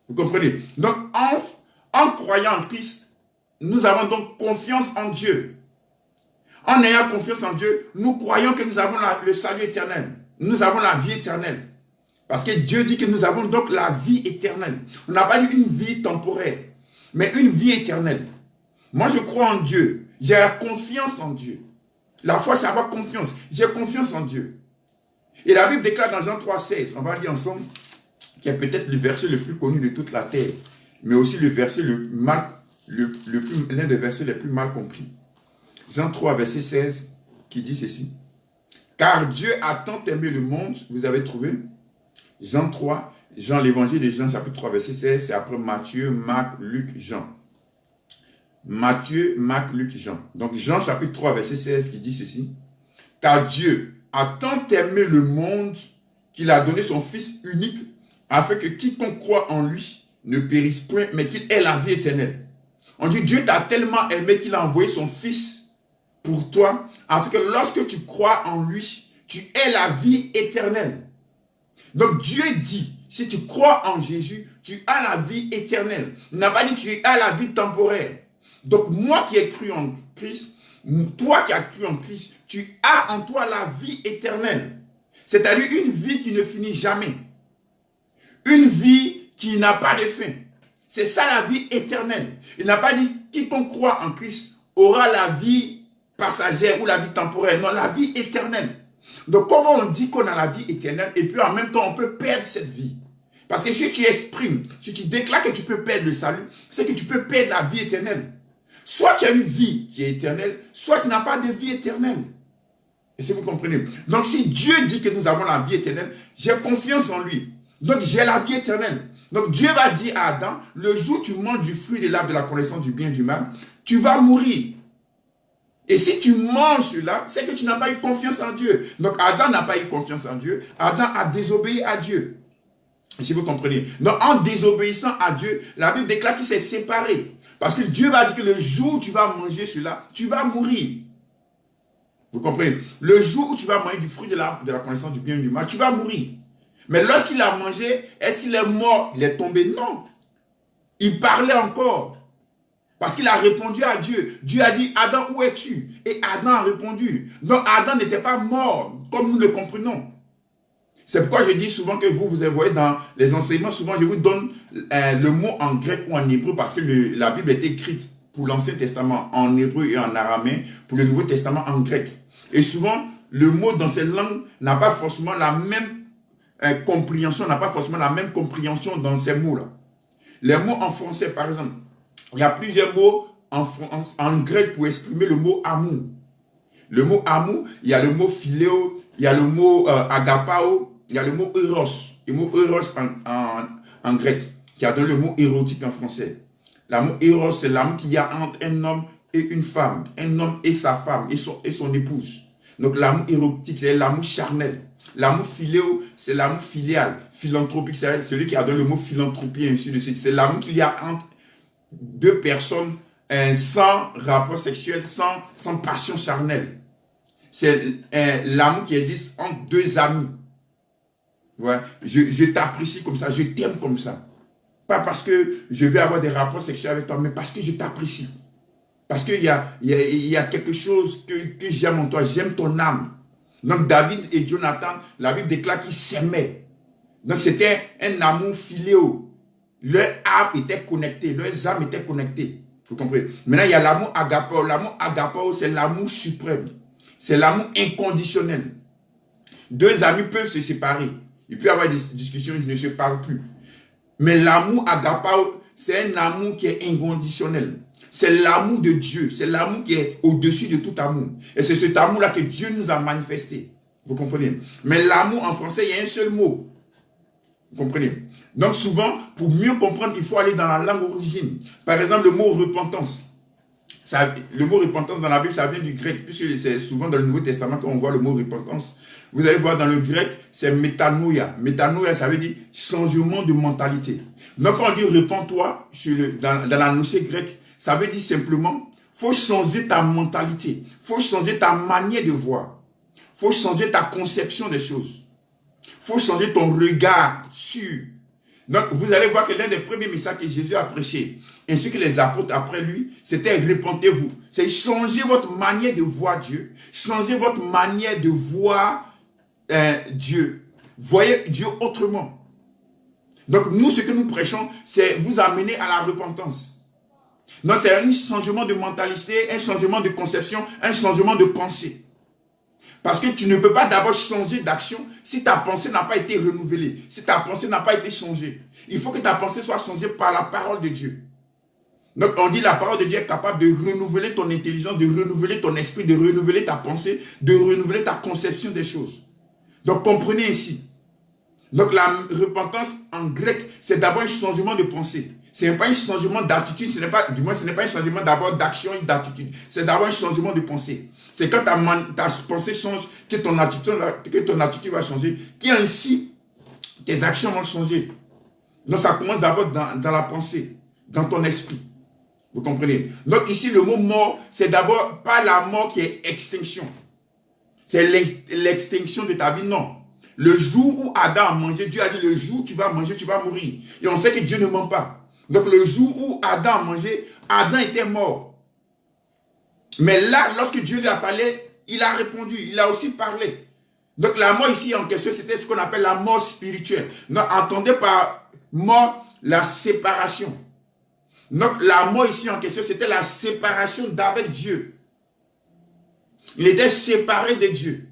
S1: Vous comprenez? Donc, en croyant en Christ, nous avons donc confiance en Dieu. En ayant confiance en Dieu, nous croyons que nous avons le salut éternel. Nous avons la vie éternelle. Parce que Dieu dit que nous avons donc la vie éternelle. On n'a pas dit une vie temporaire, mais une vie éternelle. Moi, je crois en Dieu. J'ai la confiance en Dieu. La foi, c'est avoir confiance. J'ai confiance en Dieu. Et la Bible déclare dans Jean 3,16, on va lire ensemble, qui est peut-être le verset le plus connu de toute la terre, mais aussi le verset l'un des versets les plus mal compris. Jean 3, verset 16, qui dit ceci. Car Dieu a tant aimé le monde, vous avez trouvé? Jean 3, l'évangile de Jean, chapitre 3, verset 16, c'est après Matthieu, Marc, Luc, Jean. Matthieu, Marc, Luc, Jean. Donc Jean, chapitre 3, verset 16, qui dit ceci. Car Dieu a tant aimé le monde qu'il a donné son Fils unique, afin que quiconque croit en lui ne périsse point, mais qu'il ait la vie éternelle. On dit, Dieu t'a tellement aimé qu'il a envoyé son Fils pour toi, afin que lorsque tu crois en lui, tu aies la vie éternelle. Donc Dieu dit, si tu crois en Jésus, tu as la vie éternelle. Il n'a pas dit tu as la vie temporaire. Donc moi qui ai cru en Christ, toi qui as cru en Christ, tu as en toi la vie éternelle. C'est-à-dire une vie qui ne finit jamais. Une vie qui n'a pas de fin. C'est ça la vie éternelle. Il n'a pas dit quiconque croit en Christ aura la vie passagère ou la vie temporaire. Non, la vie éternelle. Donc comment on dit qu'on a la vie éternelle et puis en même temps on peut perdre cette vie? Parce que si tu exprimes, si tu déclares que tu peux perdre le salut, c'est que tu peux perdre la vie éternelle. Soit tu as une vie qui est éternelle, soit tu n'as pas de vie éternelle. Et si vous comprenez. Donc si Dieu dit que nous avons la vie éternelle, j'ai confiance en lui. Donc j'ai la vie éternelle. Donc Dieu va dire à Adam, le jour où tu manges du fruit de l'arbre de la connaissance du bien et du mal, tu vas mourir. Et si tu manges cela, c'est que tu n'as pas eu confiance en Dieu. Donc Adam n'a pas eu confiance en Dieu. Adam a désobéi à Dieu. Et si vous comprenez. Donc en désobéissant à Dieu, la Bible déclare qu'il s'est séparé. Parce que Dieu va dire que le jour où tu vas manger cela, tu vas mourir. Vous comprenez? Le jour où tu vas manger du fruit de l'arbre de la connaissance du bien et du mal, tu vas mourir. Mais lorsqu'il a mangé, est-ce qu'il est mort? Il est tombé? Non. Il parlait encore. Parce qu'il a répondu à Dieu. Dieu a dit, Adam, où es-tu? Et Adam a répondu. Donc Adam n'était pas mort, comme nous le comprenons. C'est pourquoi je dis souvent que vous voyez dans les enseignements, souvent je vous donne le mot en grec ou en hébreu, parce que la Bible est écrite pour l'Ancien Testament en hébreu et en araméen, pour le Nouveau Testament en grec. Et souvent, le mot dans ces langues n'a pas forcément la même compréhension, n'a pas forcément la même compréhension dans ces mots-là. Les mots en français, par exemple, il y a plusieurs mots en grec pour exprimer le mot amour. Le mot amour, il y a le mot philéo, il y a le mot agapao, il y a le mot eros. Le mot eros en grec, qui a donné le mot érotique en français. L'amour eros, c'est l'amour qu'il y a entre un homme et une femme, un homme et sa femme, et son épouse. Donc l'amour érotique, c'est l'amour charnel. L'amour philéo, c'est l'amour filial. Philanthropique, c'est celui qui a donné le mot philanthropie, et ainsi de suite. C'est l'amour qu'il y a entre deux personnes sans rapport sexuel, sans passion charnelle. C'est l'amour qui existe entre deux amis. Ouais. Je t'apprécie comme ça, je t'aime comme ça. Pas parce que je vais avoir des rapports sexuels avec toi, mais parce que je t'apprécie. Parce qu'il y a quelque chose que j'aime en toi, j'aime ton âme. Donc David et Jonathan, la Bible déclare qu'ils s'aimaient. Donc c'était un amour filéo. Leurs âmes étaient connectées, leurs âmes étaient connectées. Vous comprenez? Maintenant, il y a l'amour agapao. L'amour agapao, c'est l'amour suprême. C'est l'amour inconditionnel. Deux amis peuvent se séparer. Il peut y avoir des discussions, ils ne se parlent plus. Mais l'amour agapao, c'est un amour qui est inconditionnel. C'est l'amour de Dieu. C'est l'amour qui est au-dessus de tout amour. Et c'est cet amour-là que Dieu nous a manifesté. Vous comprenez? Mais l'amour en français, il y a un seul mot. Vous comprenez? Donc souvent, pour mieux comprendre, il faut aller dans la langue origine. Par exemple, le mot repentance. Le mot repentance dans la Bible, ça vient du grec, puisque c'est souvent dans le Nouveau Testament qu'on voit le mot repentance. Vous allez voir dans le grec, c'est métanoïa. Métanoïa, ça veut dire changement de mentalité. Donc quand on dit repens-toi, dans la notion grecque, ça veut dire simplement, faut changer ta mentalité. Faut changer ta manière de voir. Faut changer ta conception des choses. Faut changer ton regard sur. Donc, vous allez voir que l'un des premiers messages que Jésus a prêché, ainsi que les apôtres après lui, c'était repentez-vous. C'est changer votre manière de voir Dieu. Changer votre manière de voir Dieu. Voyez Dieu autrement. Donc, nous, ce que nous prêchons, c'est vous amener à la repentance. Donc, c'est un changement de mentalité, un changement de conception, un changement de pensée. Parce que tu ne peux pas d'abord changer d'action si ta pensée n'a pas été renouvelée, si ta pensée n'a pas été changée. Il faut que ta pensée soit changée par la parole de Dieu. Donc on dit la parole de Dieu est capable de renouveler ton intelligence, de renouveler ton esprit, de renouveler ta pensée, de renouveler ta conception des choses. Donc comprenez ici. Donc la repentance en grec, c'est d'abord un changement de pensée. Ce n'est pas un changement d'attitude, ce n'est pas un changement d'abord d'action et d'attitude. C'est d'abord un changement de pensée. C'est quand ta pensée change que ton attitude va changer, qu'ainsi tes actions vont changer. Donc ça commence d'abord dans la pensée, dans ton esprit. Vous comprenez? Donc ici le mot mort, c'est d'abord pas la mort qui est extinction. C'est l'extinction de ta vie, non. Le jour où Adam a mangé, Dieu a dit le jour où tu vas manger, tu vas mourir. Et on sait que Dieu ne ment pas. Donc le jour où Adam a mangé, Adam était mort. Mais là, lorsque Dieu lui a parlé, il a répondu, il a aussi parlé. Donc la mort ici en question, c'était ce qu'on appelle la mort spirituelle. Donc entendez par mort la séparation. Donc la mort ici en question, c'était la séparation d'avec Dieu. Il était séparé de Dieu.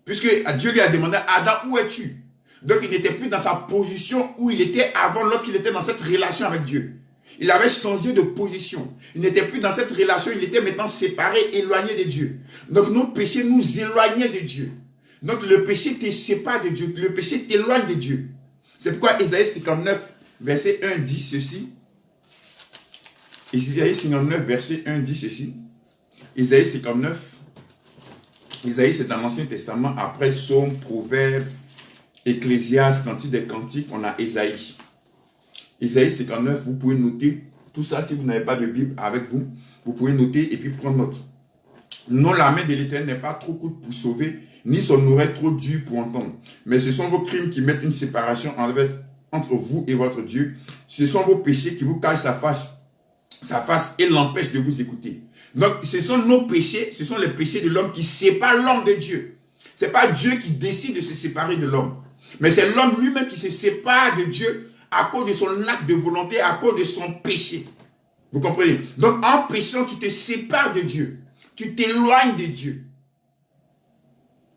S1: Puisque Dieu lui a demandé, Adam, où es-tu? Donc il n'était plus dans sa position où il était avant, lorsqu'il était dans cette relation avec Dieu. Il avait changé de position. Il n'était plus dans cette relation, il était maintenant séparé, éloigné de Dieu. Donc nos péchés nous éloignaient de Dieu. Donc le péché te sépare de Dieu, le péché t'éloigne de Dieu. C'est pourquoi Isaïe 59, verset 1 dit ceci. Isaïe 59, verset 1 dit ceci. Isaïe 59, Isaïe c'est dans l'Ancien Testament, après Psaume, Proverbe, Ecclésiaste, Cantique des Cantiques, on a Isaïe. Isaïe 59, vous pouvez noter tout ça si vous n'avez pas de Bible avec vous. Vous pouvez noter et puis prendre note. Non, la main de l'Éternel n'est pas trop courte pour sauver, ni son oreille trop dure pour entendre. Mais ce sont vos crimes qui mettent une séparation entre vous et votre Dieu. Ce sont vos péchés qui vous cachent sa face et l'empêchent de vous écouter. Donc, ce sont nos péchés, ce sont les péchés de l'homme qui séparent l'homme de Dieu. Ce n'est pas Dieu qui décide de se séparer de l'homme. Mais c'est l'homme lui-même qui se sépare de Dieu à cause de son acte de volonté, à cause de son péché. Vous comprenez? Donc, en péchant, tu te sépares de Dieu. Tu t'éloignes de Dieu.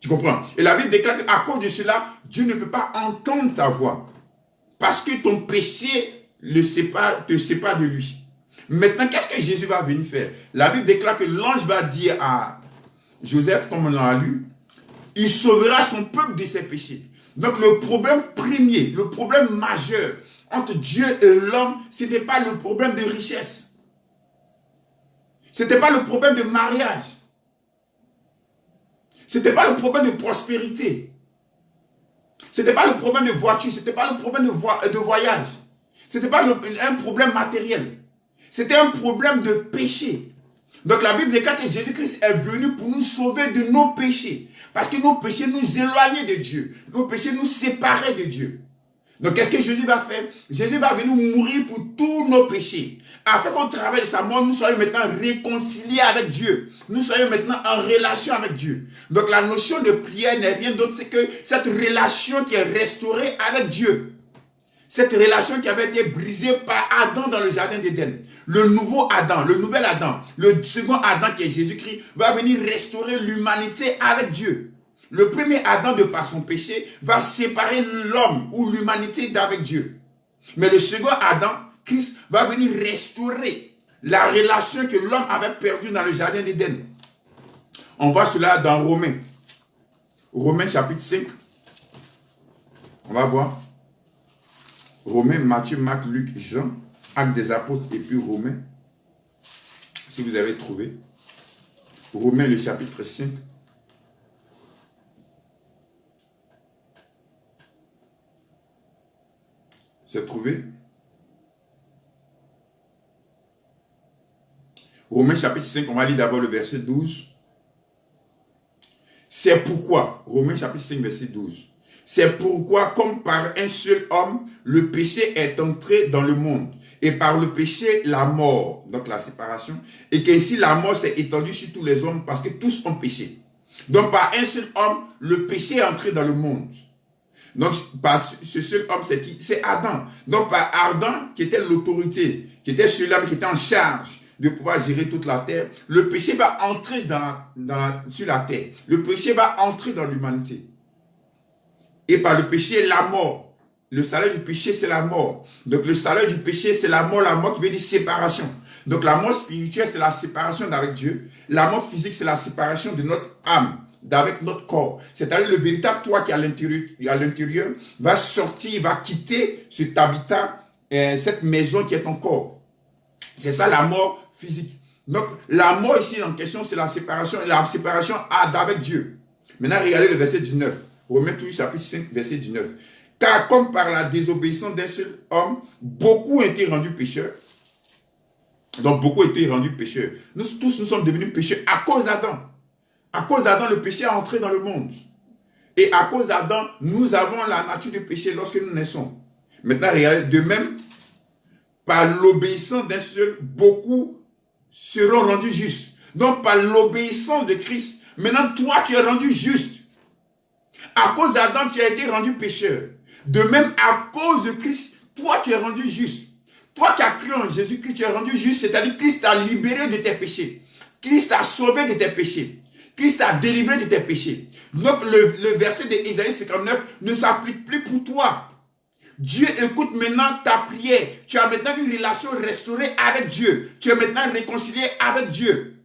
S1: Tu comprends? Et la Bible déclare qu'à cause de cela, Dieu ne peut pas entendre ta voix. Parce que ton péché te sépare de lui. Maintenant, qu'est-ce que Jésus va venir faire? La Bible déclare que l'ange va dire à Joseph, comme on a lu, il sauvera son peuple de ses péchés. Donc le problème premier, le problème majeur entre Dieu et l'homme, ce n'était pas le problème de richesse. Ce n'était pas le problème de mariage. Ce n'était pas le problème de prospérité. Ce n'était pas le problème de voiture. Ce n'était pas le problème de voyage. Ce n'était pas un problème matériel. C'était un problème de péché. Donc la Bible déclare que Jésus-Christ est venu pour nous sauver de nos péchés. Parce que nos péchés nous éloignaient de Dieu. Nos péchés nous séparaient de Dieu. Donc qu'est-ce que Jésus va faire? Jésus va venir mourir pour tous nos péchés. Afin qu'au travers de sa mort, nous soyons maintenant réconciliés avec Dieu. Nous soyons maintenant en relation avec Dieu. Donc la notion de prière n'est rien d'autre, c'est que cette relation qui est restaurée avec Dieu. Cette relation qui avait été brisée par Adam dans le jardin d'Éden. Le nouveau Adam, le nouvel Adam, le second Adam qui est Jésus-Christ, va venir restaurer l'humanité avec Dieu. Le premier Adam, de par son péché, va séparer l'homme ou l'humanité d'avec Dieu. Mais le second Adam, Christ, va venir restaurer la relation que l'homme avait perdue dans le jardin d'Éden. On voit cela dans Romains. Romains chapitre 5. On va voir. Romains, Matthieu, Marc, Luc, Jean, Actes des Apôtres et puis Romains. Si vous avez trouvé. Romains, le chapitre 5. C'est trouvé? Romains, chapitre 5, on va lire d'abord le verset 12. C'est pourquoi, Romains, chapitre 5, verset 12. C'est pourquoi, comme par un seul homme, le péché est entré dans le monde. Et par le péché, la mort, donc la séparation. Et qu'ainsi la mort s'est étendue sur tous les hommes parce que tous ont péché. Donc par un seul homme, le péché est entré dans le monde. Donc par ce seul homme, c'est qui? C'est Adam. Donc par Adam, qui était l'autorité, qui était celui-là qui était en charge de pouvoir gérer toute la terre, le péché va entrer sur la terre. Le péché va entrer dans l'humanité. Et par le péché, la mort. Le salaire du péché, c'est la mort. Donc le salaire du péché, c'est la mort qui veut dire séparation. Donc la mort spirituelle, c'est la séparation d'avec Dieu. La mort physique, c'est la séparation de notre âme, d'avec notre corps. C'est-à-dire le véritable toi qui est à l'intérieur va sortir, va quitter cet habitat, cette maison qui est ton corps. C'est ça la mort physique. Donc la mort ici en question, c'est la séparation d'avec Dieu. Maintenant, regardez le verset 19. Romains chapitre 5, verset 19. Car comme par la désobéissance d'un seul homme, beaucoup ont été rendus pécheurs. Donc beaucoup ont été rendus pécheurs. Nous tous, nous sommes devenus pécheurs à cause d'Adam. À cause d'Adam, le péché est entré dans le monde. Et à cause d'Adam, nous avons la nature du péché lorsque nous naissons. Maintenant, regardez, de même, par l'obéissance d'un seul, beaucoup seront rendus justes. Donc par l'obéissance de Christ, maintenant toi tu es rendu juste. À cause d'Adam, tu as été rendu pécheur. De même, à cause de Christ, toi, tu es rendu juste. Toi qui as cru en Jésus-Christ, tu es rendu juste, c'est-à-dire Christ t'a libéré de tes péchés. Christ t'a sauvé de tes péchés. Christ t'a délivré de tes péchés. Donc le verset d'Ésaïe 59 ne s'applique plus pour toi. Dieu écoute maintenant ta prière. Tu as maintenant une relation restaurée avec Dieu. Tu es maintenant réconcilié avec Dieu.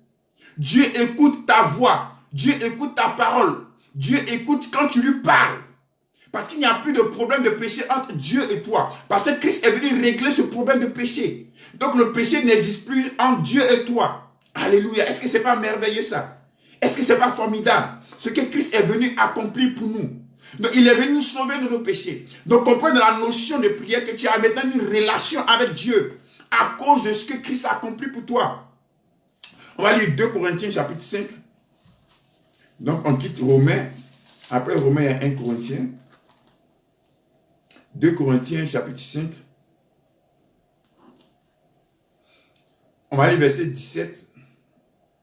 S1: Dieu écoute ta voix. Dieu écoute ta parole. Dieu écoute quand tu lui parles. Parce qu'il n'y a plus de problème de péché entre Dieu et toi. Parce que Christ est venu régler ce problème de péché. Donc le péché n'existe plus entre Dieu et toi. Alléluia. Est-ce que ce n'est pas merveilleux ça? Est-ce que ce n'est pas formidable? Ce que Christ est venu accomplir pour nous. Donc il est venu nous sauver de nos péchés. Donc comprends dans la notion de prière que tu as maintenant une relation avec Dieu. À cause de ce que Christ a accompli pour toi. On va lire 2 Corinthiens chapitre 5. Donc on quitte Romains. Après Romains, il y a 1 Corinthiens. 2 Corinthiens chapitre 5. On va lire verset 17,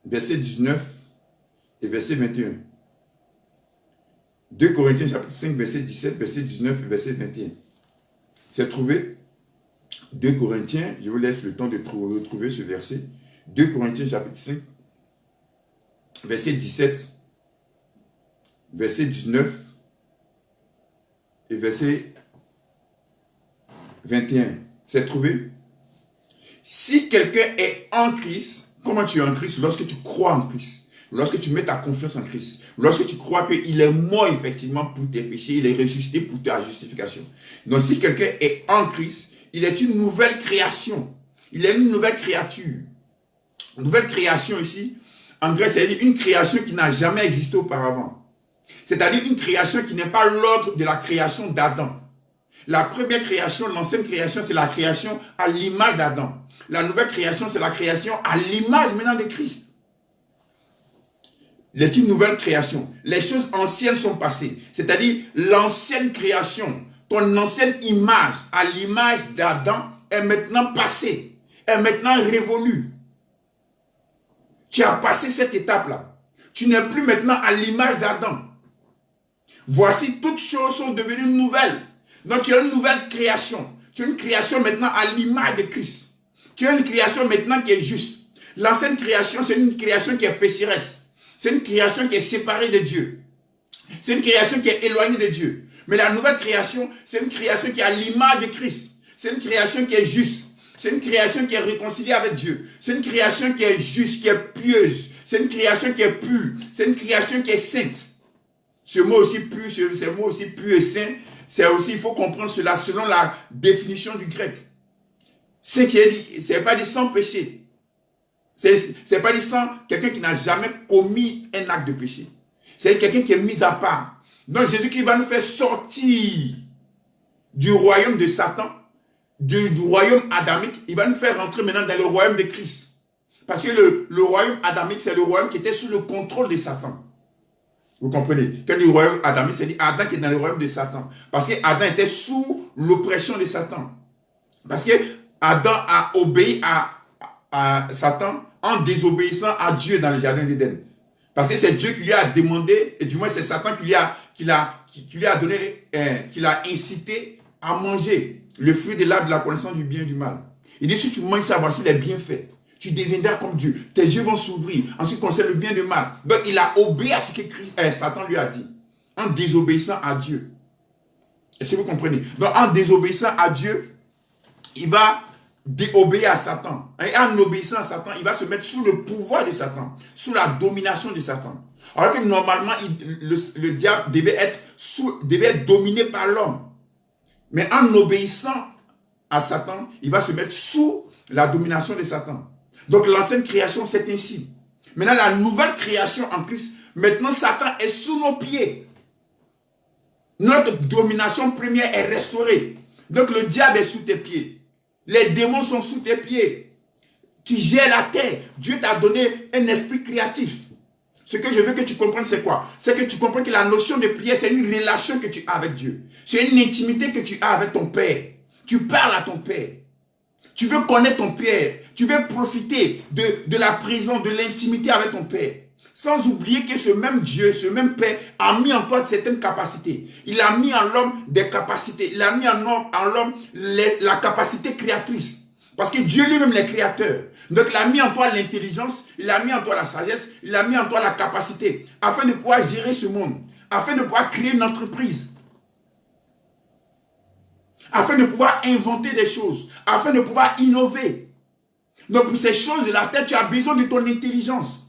S1: verset 19 et verset 21. 2 Corinthiens chapitre 5, verset 17, verset 19 et verset 21. C'est trouvé? 2 Corinthiens, je vous laisse le temps de retrouver ce verset. 2 Corinthiens chapitre 5, verset 17, verset 19 et verset 21. C'est trouvé? Si quelqu'un est en Christ, comment tu es en Christ? Lorsque tu crois en Christ. Lorsque tu mets ta confiance en Christ. Lorsque tu crois qu'il est mort effectivement pour tes péchés, il est ressuscité pour ta justification. Donc si quelqu'un est en Christ, il est une nouvelle création. Il est une nouvelle créature. Une nouvelle création ici, en grec, c'est-à-dire une création qui n'a jamais existé auparavant. C'est-à-dire une création qui n'est pas l'ordre de la création d'Adam. La première création, l'ancienne création, c'est la création à l'image d'Adam. La nouvelle création, c'est la création à l'image maintenant de Christ. Il est une nouvelle création. Les choses anciennes sont passées. C'est-à-dire l'ancienne création, ton ancienne image à l'image d'Adam est maintenant passée, est maintenant révolue. Tu as passé cette étape-là. Tu n'es plus maintenant à l'image d'Adam. Voici, toutes choses sont devenues nouvelles. Donc tu as une nouvelle création. Tu as une création maintenant à l'image de Christ. Tu as une création maintenant qui est juste. L'ancienne création, c'est une création qui est pécheresse. C'est une création qui est séparée de Dieu. C'est une création qui est éloignée de Dieu. Mais la nouvelle création, c'est une création qui est à l'image de Christ. C'est une création qui est juste. C'est une création qui est réconciliée avec Dieu. C'est une création qui est juste, qui est pieuse. C'est une création qui est pure. C'est une création qui est sainte. Ce mot aussi pur, ce mot aussi pur et saint, c'est aussi, il faut comprendre cela selon la définition du grec. Ce n'est pas dit sans péché. C'est pas dit sans quelqu'un qui n'a jamais commis un acte de péché. C'est quelqu'un qui est mis à part. Donc Jésus-Christ va nous faire sortir du royaume de Satan, du royaume adamique. Il va nous faire rentrer maintenant dans le royaume de Christ. Parce que le royaume adamique, c'est le royaume qui était sous le contrôle de Satan. Vous comprenez? Quand le royaume adamique, c'est dit Adam qui est dans le royaume de Satan. Parce que Adam était sous l'oppression de Satan. Parce que Adam a obéi à Satan en désobéissant à Dieu dans le jardin d'Éden. Parce que c'est Dieu qui lui a demandé, et du moins c'est Satan qui lui a donné, qui l'a incité à manger le fruit de l'arbre de la connaissance du bien et du mal. Il dit, si tu manges ça, voici les bienfaits. Tu deviendras comme Dieu. Tes yeux vont s'ouvrir en ce qui concerne le bien et le mal. Donc il a obéi à ce que Satan lui a dit, en désobéissant à Dieu. Est-ce que vous comprenez? Donc en désobéissant à Dieu, il va déobéir à Satan. Et en obéissant à Satan, il va se mettre sous le pouvoir de Satan, sous la domination de Satan. Alors que normalement, le diable devait être dominé par l'homme. Mais en obéissant à Satan, il va se mettre sous la domination de Satan. Donc l'ancienne création, c'est ainsi. Maintenant, la nouvelle création en Christ, maintenant Satan est sous nos pieds. Notre domination première est restaurée. Donc le diable est sous tes pieds. Les démons sont sous tes pieds. Tu gères la terre. Dieu t'a donné un esprit créatif. Ce que je veux que tu comprennes, c'est quoi? C'est que tu comprends que la notion de prière, c'est une relation que tu as avec Dieu. C'est une intimité que tu as avec ton Père. Tu parles à ton Père. Tu veux connaître ton Père. Tu veux profiter de la présence, de l'intimité avec ton Père. Sans oublier que ce même Dieu, ce même Père a mis en toi certaines capacités. Il a mis en l'homme des capacités. Il a mis en l'homme la capacité créatrice. Parce que Dieu lui-même est créateur. Donc il a mis en toi l'intelligence, il a mis en toi la sagesse, il a mis en toi la capacité, afin de pouvoir gérer ce monde, afin de pouvoir créer une entreprise, afin de pouvoir inventer des choses, afin de pouvoir innover. Donc pour ces choses de la terre, tu as besoin de ton intelligence.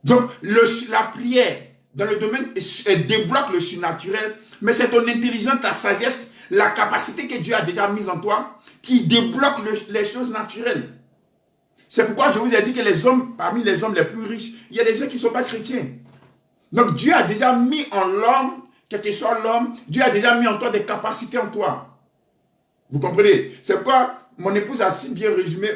S1: Donc la prière, dans le domaine, elle débloque le surnaturel, mais c'est ton intelligence, ta sagesse, la capacité que Dieu a déjà mise en toi, qui débloque les choses naturelles. C'est pourquoi je vous ai dit que les hommes, parmi les hommes les plus riches, il y a des gens qui ne sont pas chrétiens. Donc Dieu a déjà mis en l'homme, quel que soit l'homme, Dieu a déjà mis en toi des capacités en toi. Vous comprenez? C'est pourquoi mon épouse a si bien résumé.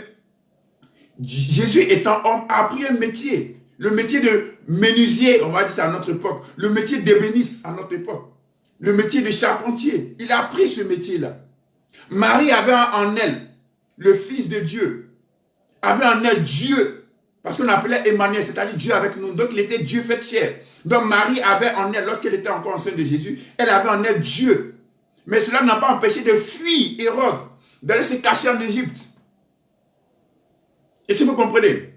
S1: Jésus étant homme a appris un métier. Le métier de menuisier, on va dire ça à notre époque. Le métier d'ébéniste à notre époque. Le métier de charpentier. Il a appris ce métier-là. Marie avait en elle, le Fils de Dieu, avait en elle Dieu, parce qu'on appelait Emmanuel, c'est-à-dire Dieu avec nous. Donc il était Dieu fait chair. Donc Marie avait en elle, lorsqu'elle était encore enceinte de Jésus, elle avait en elle Dieu. Mais cela n'a pas empêché de fuir Hérode, d'aller se cacher en Égypte. Et si vous comprenez?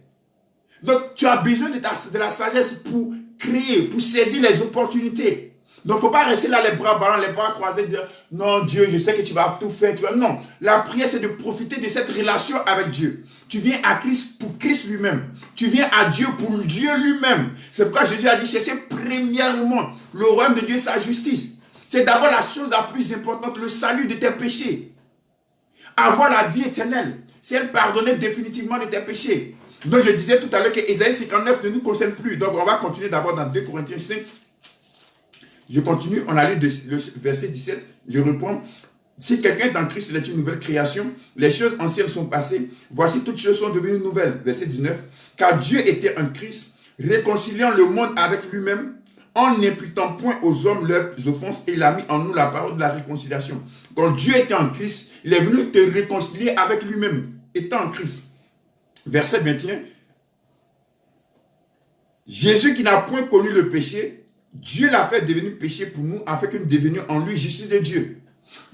S1: Donc tu as besoin de la sagesse pour créer, pour saisir les opportunités. Donc, il ne faut pas rester là les bras ballants, les bras croisés, dire non, Dieu, je sais que tu vas tout faire. Non, la prière, c'est de profiter de cette relation avec Dieu. Tu viens à Christ pour Christ lui-même. Tu viens à Dieu pour Dieu lui-même. C'est pourquoi Jésus a dit chercher premièrement le royaume de Dieu et sa justice. C'est d'abord la chose la plus importante, le salut de tes péchés. Avoir la vie éternelle, c'est elle pardonner définitivement de tes péchés. Donc, je disais tout à l'heure que Ésaïe 59 ne nous concerne plus. Donc, on va continuer d'abord dans 2 Corinthiens 5. Je continue, on a lu le verset 17, je reprends. Si quelqu'un est en Christ, il est une nouvelle création. Les choses anciennes sont passées. Voici toutes choses sont devenues nouvelles. Verset 19. Car Dieu était en Christ, réconciliant le monde avec lui-même, en n'imputant point aux hommes leurs offenses, et il a mis en nous la parole de la réconciliation. Quand Dieu était en Christ, il est venu te réconcilier avec lui-même, étant en Christ. Verset 21. Jésus qui n'a point connu le péché, Dieu l'a fait devenir péché pour nous, afin que nous devenions en lui justice de Dieu.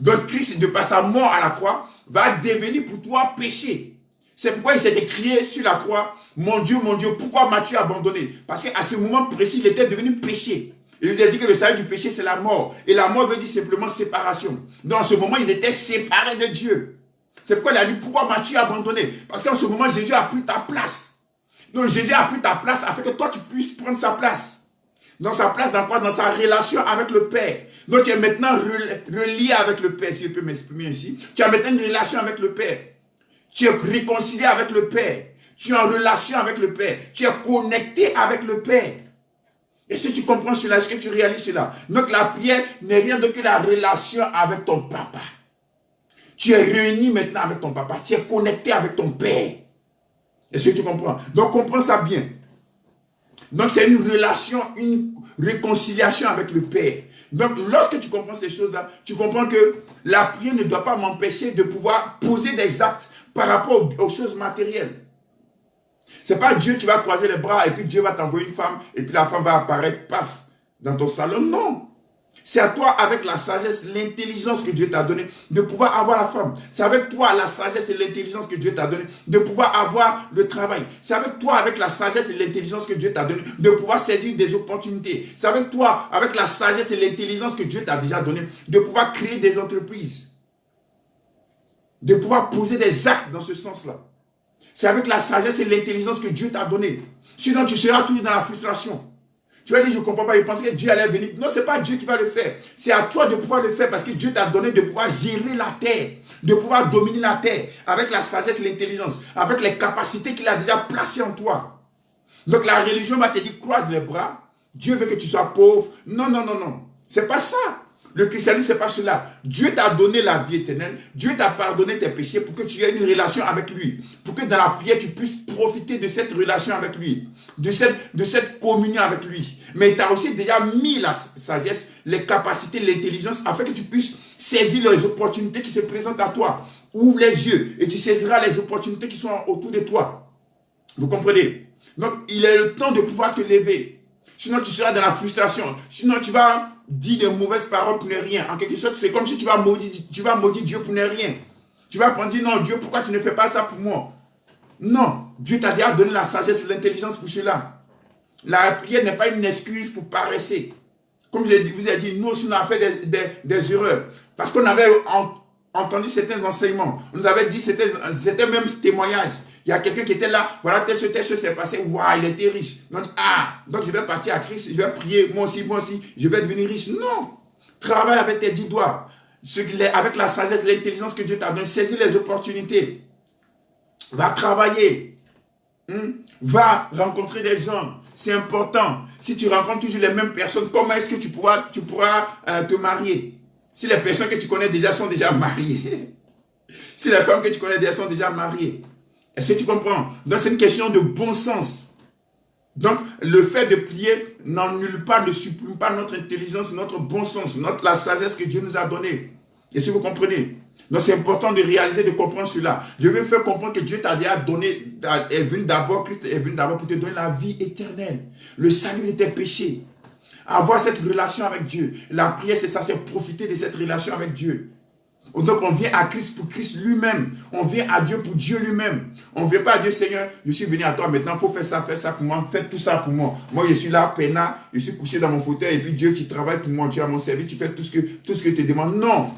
S1: Donc Christ, de par sa mort à la croix, va devenir pour toi péché. C'est pourquoi il s'est écrié sur la croix, mon Dieu, pourquoi m'as-tu abandonné? Parce qu'à ce moment précis, il était devenu péché. Il lui a dit que le salut du péché, c'est la mort. Et la mort veut dire simplement séparation. Donc en ce moment, ils étaient séparés de Dieu. C'est pourquoi il a dit, pourquoi m'as-tu abandonné? Parce qu'en ce moment, Jésus a pris ta place. Donc Jésus a pris ta place afin que toi, tu puisses prendre sa place. Dans sa place, dans quoi? Dans sa relation avec le Père. Donc tu es maintenant relié avec le Père, si je peux m'exprimer ainsi. Tu as maintenant une relation avec le Père. Tu es réconcilié avec le Père. Tu es en relation avec le Père. Tu es connecté avec le Père. Et si tu comprends cela, est-ce que tu réalises cela? Donc la prière n'est rien d'autre que la relation avec ton papa. Tu es réuni maintenant avec ton papa. Tu es connecté avec ton Père. Est-ce que tu comprends? Donc comprends ça bien. Donc c'est une relation, une réconciliation avec le Père. Donc lorsque tu comprends ces choses-là, tu comprends que la prière ne doit pas m'empêcher de pouvoir poser des actes par rapport aux choses matérielles. C'est pas Dieu qui va croiser les bras et puis Dieu va t'envoyer une femme et puis la femme va apparaître, paf, dans ton salon. Non. C'est à toi, avec la sagesse, l'intelligence que Dieu t'a donnée, de pouvoir avoir la femme. C'est avec toi, la sagesse et l'intelligence que Dieu t'a donnée, de pouvoir avoir le travail. C'est avec toi, avec la sagesse et l'intelligence que Dieu t'a donnée, de pouvoir saisir des opportunités. C'est avec toi, avec la sagesse et l'intelligence que Dieu t'a déjà donnée, de pouvoir créer des entreprises. De pouvoir poser des actes dans ce sens-là. C'est avec la sagesse et l'intelligence que Dieu t'a donnée. Sinon, tu seras toujours dans la frustration. Tu vas dire, je ne comprends pas, je pensais que Dieu allait venir. Non, ce n'est pas Dieu qui va le faire. C'est à toi de pouvoir le faire parce que Dieu t'a donné de pouvoir gérer la terre, de pouvoir dominer la terre avec la sagesse et l'intelligence, avec les capacités qu'il a déjà placées en toi. Donc la religion va te dire, croise les bras, Dieu veut que tu sois pauvre. Non, non, non, non. Ce n'est pas ça. Le christianisme, ce n'est pas cela. Dieu t'a donné la vie éternelle. Dieu t'a pardonné tes péchés pour que tu aies une relation avec lui. Pour que dans la prière, tu puisses profiter de cette relation avec lui. De cette communion avec lui. Mais il t'a aussi déjà mis la sagesse, les capacités, l'intelligence, afin que tu puisses saisir les opportunités qui se présentent à toi. Ouvre les yeux et tu saisiras les opportunités qui sont autour de toi. Vous comprenez? Donc, il est le temps de pouvoir te lever. Sinon, tu seras dans la frustration. Sinon, tu vas dire de mauvaises paroles pour ne rien. En quelque sorte, c'est comme si tu vas maudire Dieu pour ne rien. Tu vas prendre, dire non, Dieu, pourquoi tu ne fais pas ça pour moi? Non, Dieu t'a déjà donné la sagesse et l'intelligence pour cela. La prière n'est pas une excuse pour paresser. Comme je vous ai dit, nous aussi, on a fait des erreurs. Parce qu'on avait entendu certains enseignements. On nous avait dit c'était même témoignages. Il y a quelqu'un qui était là, voilà, telle chose s'est passée, waouh, il était riche. Donc, donc je vais partir à Christ, je vais prier, moi aussi, je vais devenir riche. Non, travaille avec tes 10 doigts, avec la sagesse, l'intelligence que Dieu t'a donnée, saisis les opportunités. Va travailler, va rencontrer des gens, c'est important. Si tu rencontres toujours les mêmes personnes, comment est-ce que tu pourras te marier? Si les personnes que tu connais déjà sont déjà mariées, si les femmes que tu connais déjà sont déjà mariées, est-ce que tu comprends? Donc c'est une question de bon sens. Donc le fait de prier n'annule pas, ne supprime pas notre intelligence, notre bon sens, la sagesse que Dieu nous a donnée. Est-ce que vous comprenez? Donc c'est important de réaliser, de comprendre cela. Je veux faire comprendre que Dieu t'a déjà donné, est venu d'abord, Christ est venu d'abord pour te donner la vie éternelle, le salut de tes péchés. Avoir cette relation avec Dieu. La prière, c'est ça, c'est profiter de cette relation avec Dieu. Donc on vient à Christ pour Christ lui-même. On vient à Dieu pour Dieu lui-même. On ne vient pas à Dieu, Seigneur, je suis venu à toi maintenant, il faut faire ça pour moi, fais tout ça pour moi. Moi je suis là, peinard, je suis couché dans mon fauteuil et puis Dieu qui travaille pour moi, tu as mon service, tu fais tout ce que je te demande. Non,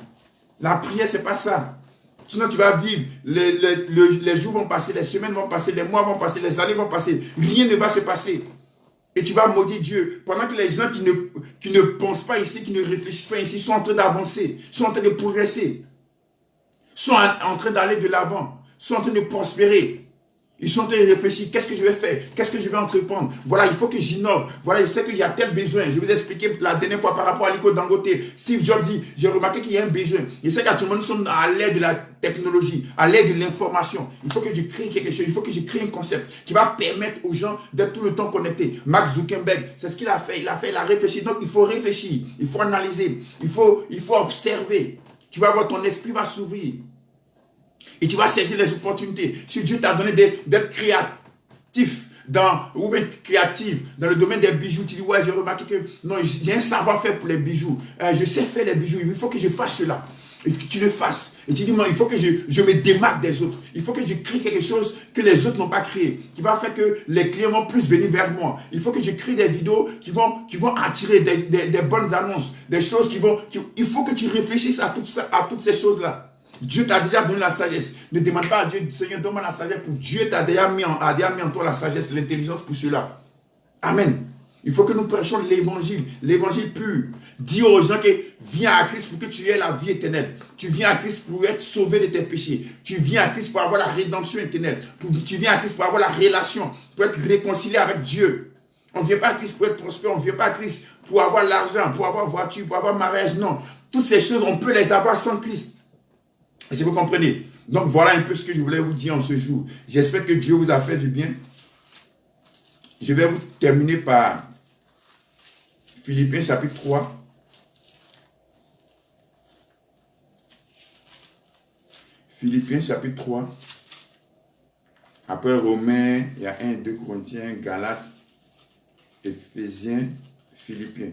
S1: la prière c'est pas ça. Sinon tu vas vivre, les jours vont passer, les semaines vont passer, les mois vont passer, les années vont passer, rien ne va se passer. Et tu vas maudire Dieu. Pendant que les gens qui ne pensent pas ici, qui ne réfléchissent pas ici, sont en train d'avancer, sont en train de progresser, sont en train d'aller de l'avant, sont en train de prospérer. Ils sont en train de réfléchir, qu'est-ce que je vais faire? Qu'est-ce que je vais entreprendre? Voilà, il faut que j'innove. Voilà, je sais qu'il y a tel besoin. Je vous ai expliqué la dernière fois par rapport à Aliko Dangote. Steve Jobs dit, j'ai remarqué qu'il y a un besoin. Je sais qu'actuellement, nous sommes à l'ère de la technologie, à l'ère de l'information. Il faut que je crée quelque chose, il faut que je crée un concept qui va permettre aux gens d'être tout le temps connectés. Mark Zuckerberg, c'est ce qu'il a fait. Il a réfléchi. Donc, il faut réfléchir, il faut analyser, il faut observer. Tu vas voir, ton esprit va s'ouvrir. Et tu vas saisir les opportunités. Si Dieu t'a donné d'être créatif ou être créative dans le domaine des bijoux, tu dis, ouais, j'ai remarqué que non, j'ai un savoir-faire pour les bijoux. Je sais faire les bijoux, il faut que je fasse cela. Et que tu le fasses. Et tu dis, non, il faut que je me démarque des autres. Il faut que je crée quelque chose que les autres n'ont pas créé, qui va faire que les clients vont plus venir vers moi. Il faut que je crée des vidéos qui vont attirer des bonnes annonces, des choses il faut que tu réfléchisses à toutes ces choses-là. Dieu t'a déjà donné la sagesse. Ne demande pas à Dieu, Seigneur, donne-moi la sagesse pour Dieu t'a déjà mis en toi la sagesse, l'intelligence pour cela. Amen. Il faut que nous prêchions l'évangile pur. Dis aux gens que viens à Christ pour que tu aies la vie éternelle. Tu viens à Christ pour être sauvé de tes péchés. Tu viens à Christ pour avoir la rédemption éternelle. Tu viens à Christ pour avoir la relation, pour être réconcilié avec Dieu. On ne vient pas à Christ pour être prospère, on ne vient pas à Christ pour avoir l'argent, pour avoir voiture, pour avoir mariage. Non. Toutes ces choses, on peut les avoir sans Christ. Et si vous comprenez. Donc voilà un peu ce que je voulais vous dire en ce jour. J'espère que Dieu vous a fait du bien. Je vais vous terminer par Philippiens chapitre 3. Philippiens chapitre 3. Après Romains, il y a 1, 2 Corinthiens, Galates, Éphésiens, Philippiens.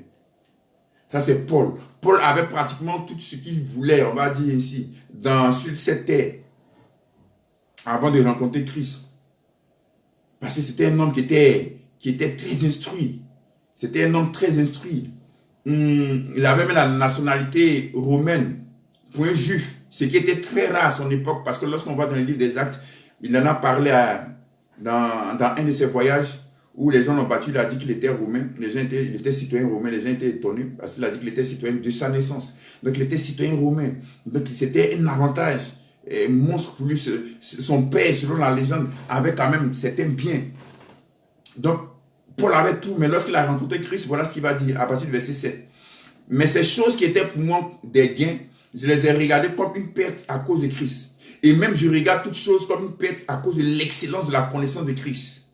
S1: Ça, c'est Paul. Paul avait pratiquement tout ce qu'il voulait, on va dire ici, sur cette terre, avant de rencontrer Christ. Parce que c'était un homme qui était très instruit. C'était un homme très instruit. Il avait même la nationalité romaine pour un juif, ce qui était très rare à son époque, parce que lorsqu'on va dans le livre des Actes, il en a parlé dans un de ses voyages, où les gens l'ont battu, il a dit qu'il était romain, il était citoyen romain, les gens étaient étonnés, parce qu'il a dit qu'il était citoyen de sa naissance. Donc il était citoyen romain. Donc c'était un avantage monstre pour lui. Son père, selon la légende, avait quand même certains biens. Donc Paul avait tout, mais lorsqu'il a rencontré Christ, voilà ce qu'il va dire à partir du verset 7. Mais ces choses qui étaient pour moi des gains, je les ai regardées comme une perte à cause de Christ. Et même je regarde toutes choses comme une perte à cause de l'excellence de la connaissance de Christ.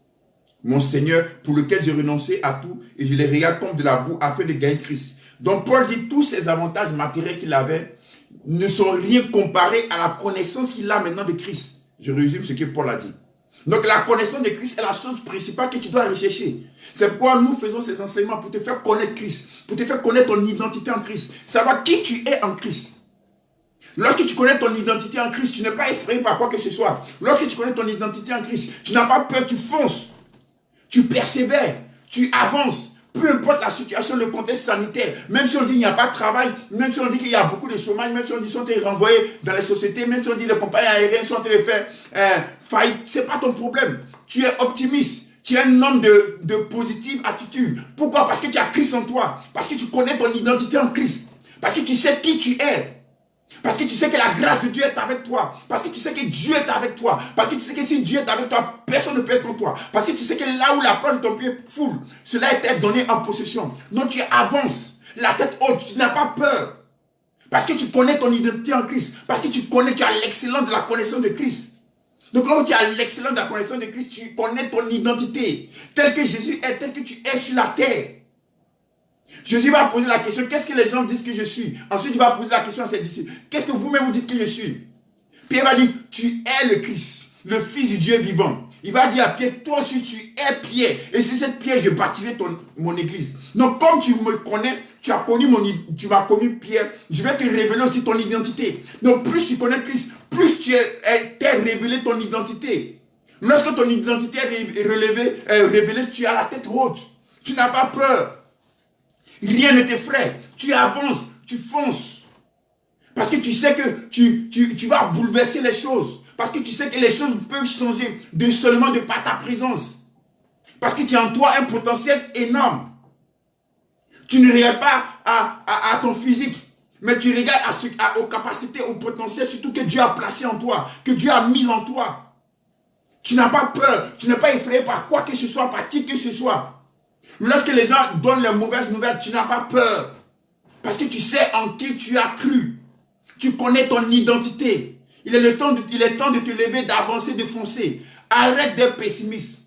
S1: Mon Seigneur, pour lequel j'ai renoncé à tout, et je les regarde comme de la boue afin de gagner Christ. Donc Paul dit, tous ces avantages matériels qu'il avait ne sont rien comparés à la connaissance qu'il a maintenant de Christ. Je résume ce que Paul a dit. Donc la connaissance de Christ est la chose principale que tu dois rechercher. C'est pourquoi nous faisons ces enseignements pour te faire connaître Christ, pour te faire connaître ton identité en Christ, savoir qui tu es en Christ. Lorsque tu connais ton identité en Christ, tu n'es pas effrayé par quoi que ce soit. Lorsque tu connais ton identité en Christ, tu n'as pas peur, tu fonces. Tu persévères, tu avances. Peu importe la situation, le contexte sanitaire, même si on dit qu'il n'y a pas de travail, même si on dit qu'il y a beaucoup de chômage, même si on dit qu'ils sont renvoyés dans les sociétés, même si on dit que les compagnies aériennes sont en train de faire faillite, ce n'est pas ton problème. Tu es optimiste. Tu es un homme de positive attitude. Pourquoi? Parce que tu as Christ en toi. Parce que tu connais ton identité en Christ. Parce que tu sais qui tu es. Parce que tu sais que la grâce de Dieu est avec toi. Parce que tu sais que Dieu est avec toi. Parce que tu sais que si Dieu est avec toi, personne ne peut être contre toi. Parce que tu sais que là où la plante de ton pied foule, cela a été donné en possession. Donc tu avances, la tête haute, tu n'as pas peur. Parce que tu connais ton identité en Christ. Parce que tu as l'excellence de la connaissance de Christ. Donc là où tu as l'excellence de la connaissance de Christ, tu connais ton identité. Tel que Jésus est, tel que tu es sur la terre. Jésus va poser la question, qu'est-ce que les gens disent que je suis? Ensuite, il va poser la question à ses disciples, qu'est-ce que vous-même vous dites que je suis? Pierre va dire, tu es le Christ, le Fils du Dieu vivant. Il va dire à Pierre, toi aussi tu es Pierre. Et sur cette pierre, je bâtirai mon église. Donc comme tu me connais, tu m'as connu Pierre, je vais te révéler aussi ton identité. Donc plus tu connais Christ, plus tu t'es révélé ton identité. Lorsque ton identité est révélée, tu as la tête haute. Tu n'as pas peur. Rien ne t'effraie. Tu avances, tu fonces. Parce que tu sais que tu vas bouleverser les choses. Parce que tu sais que les choses peuvent changer seulement de par ta présence. Parce que tu as en toi un potentiel énorme. Tu ne regardes pas à ton physique, mais tu regardes aux capacités, au potentiel, surtout que Dieu a placé en toi, que Dieu a mis en toi. Tu n'as pas peur, tu n'es pas effrayé par quoi que ce soit, par qui que ce soit. Lorsque les gens donnent les mauvaises nouvelles, tu n'as pas peur. Parce que tu sais en qui tu as cru. Tu connais ton identité. Il est temps de te lever, d'avancer, de foncer. Arrête d'être pessimiste.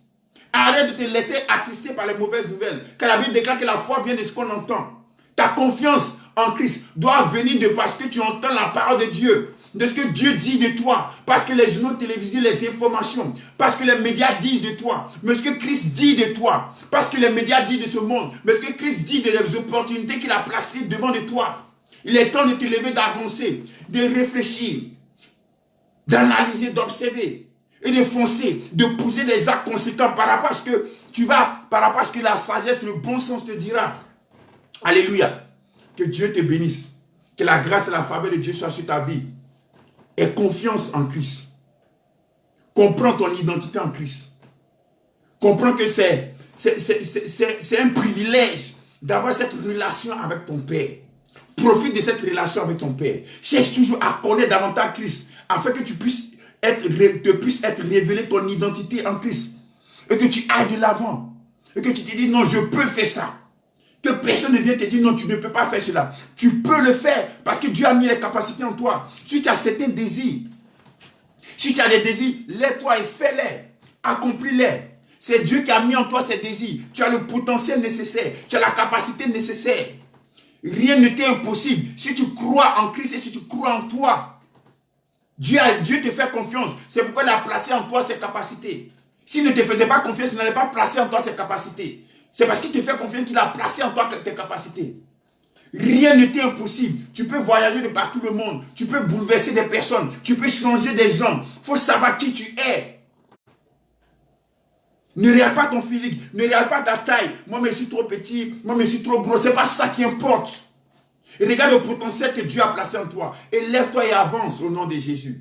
S1: Arrête de te laisser attrister par les mauvaises nouvelles. Car la Bible déclare que la foi vient de ce qu'on entend. Ta confiance en Christ doit venir de parce que tu entends la parole de Dieu. De ce que Dieu dit de toi. Parce que les journaux télévisés, les informations. Parce que les médias disent de toi. Mais ce que Christ dit de toi. Parce que les médias disent de ce monde. Mais ce que Christ dit des opportunités qu'il a placées devant de toi. Il est temps de te lever, d'avancer, de réfléchir, d'analyser, d'observer et de foncer, de poser des actes conséquents par rapport à ce que tu vas, par rapport à ce que la sagesse, le bon sens te dira. Alléluia. Que Dieu te bénisse. Que la grâce et la faveur de Dieu soient sur ta vie. Aie confiance en Christ. Comprends ton identité en Christ. Comprends que c'est un privilège d'avoir cette relation avec ton Père. Profite de cette relation avec ton Père. Cherche toujours à connaître davantage Christ, afin que tu puisses être révélé ton identité en Christ. Et que tu ailles de l'avant. Et que tu te dis, non, je peux faire ça. Que personne ne vienne te dire, non, tu ne peux pas faire cela. Tu peux le faire, parce que Dieu a mis les capacités en toi. Si tu as certains désirs, si tu as des désirs, lève-toi et fais-les. Accomplis-les. C'est Dieu qui a mis en toi ces désirs. Tu as le potentiel nécessaire. Tu as la capacité nécessaire. Rien ne t'est impossible. Si tu crois en Christ et si tu crois en toi, Dieu te fait confiance. C'est pourquoi il a placé en toi ses capacités. S'il ne te faisait pas confiance, il n'allait pas placer en toi ses capacités. C'est parce qu'il te fait confiance qu'il a placé en toi tes capacités. Rien ne t'est impossible. Tu peux voyager de partout le monde. Tu peux bouleverser des personnes. Tu peux changer des gens. Il faut savoir qui tu es. Ne regarde pas ton physique, ne regarde pas ta taille. Moi, je suis trop petit, moi, je suis trop gros. Ce n'est pas ça qui importe. Et regarde le potentiel que Dieu a placé en toi. Et lève-toi et avance au nom de Jésus.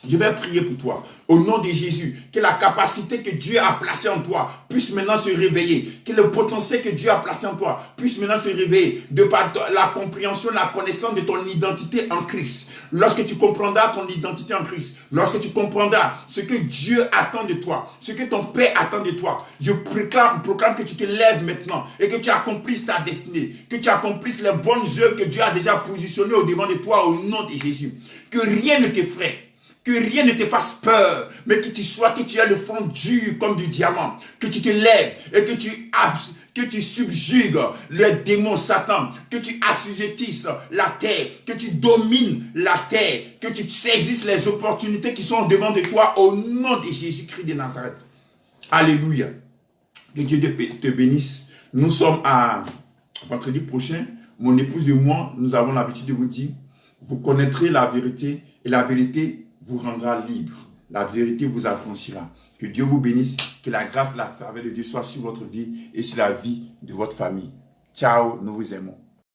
S1: Je vais prier pour toi. Au nom de Jésus, que la capacité que Dieu a placée en toi puisse maintenant se réveiller. Que le potentiel que Dieu a placé en toi puisse maintenant se réveiller. De par la compréhension, la connaissance de ton identité en Christ. Lorsque tu comprendras ton identité en Christ. Lorsque tu comprendras ce que Dieu attend de toi. Ce que ton Père attend de toi. Je proclame que tu te lèves maintenant. Et que tu accomplisses ta destinée. Que tu accomplisses les bonnes œuvres que Dieu a déjà positionnées au devant de toi au nom de Jésus. Que rien ne t'effraie. Que rien ne te fasse peur, mais que tu aies le front dur comme du diamant. Que tu te lèves et que tu subjugues le démon Satan. Que tu assujettisses la terre. Que tu domines la terre. Que tu saisisses les opportunités qui sont devant de toi au nom de Jésus-Christ de Nazareth. Alléluia. Que Dieu te bénisse. Nous sommes à vendredi prochain. Mon épouse et moi, nous avons l'habitude de vous dire, vous connaîtrez la vérité et la vérité vous rendra libre. La vérité vous affranchira. Que Dieu vous bénisse, que la grâce, la faveur de Dieu soit sur votre vie et sur la vie de votre famille. Ciao, nous vous aimons.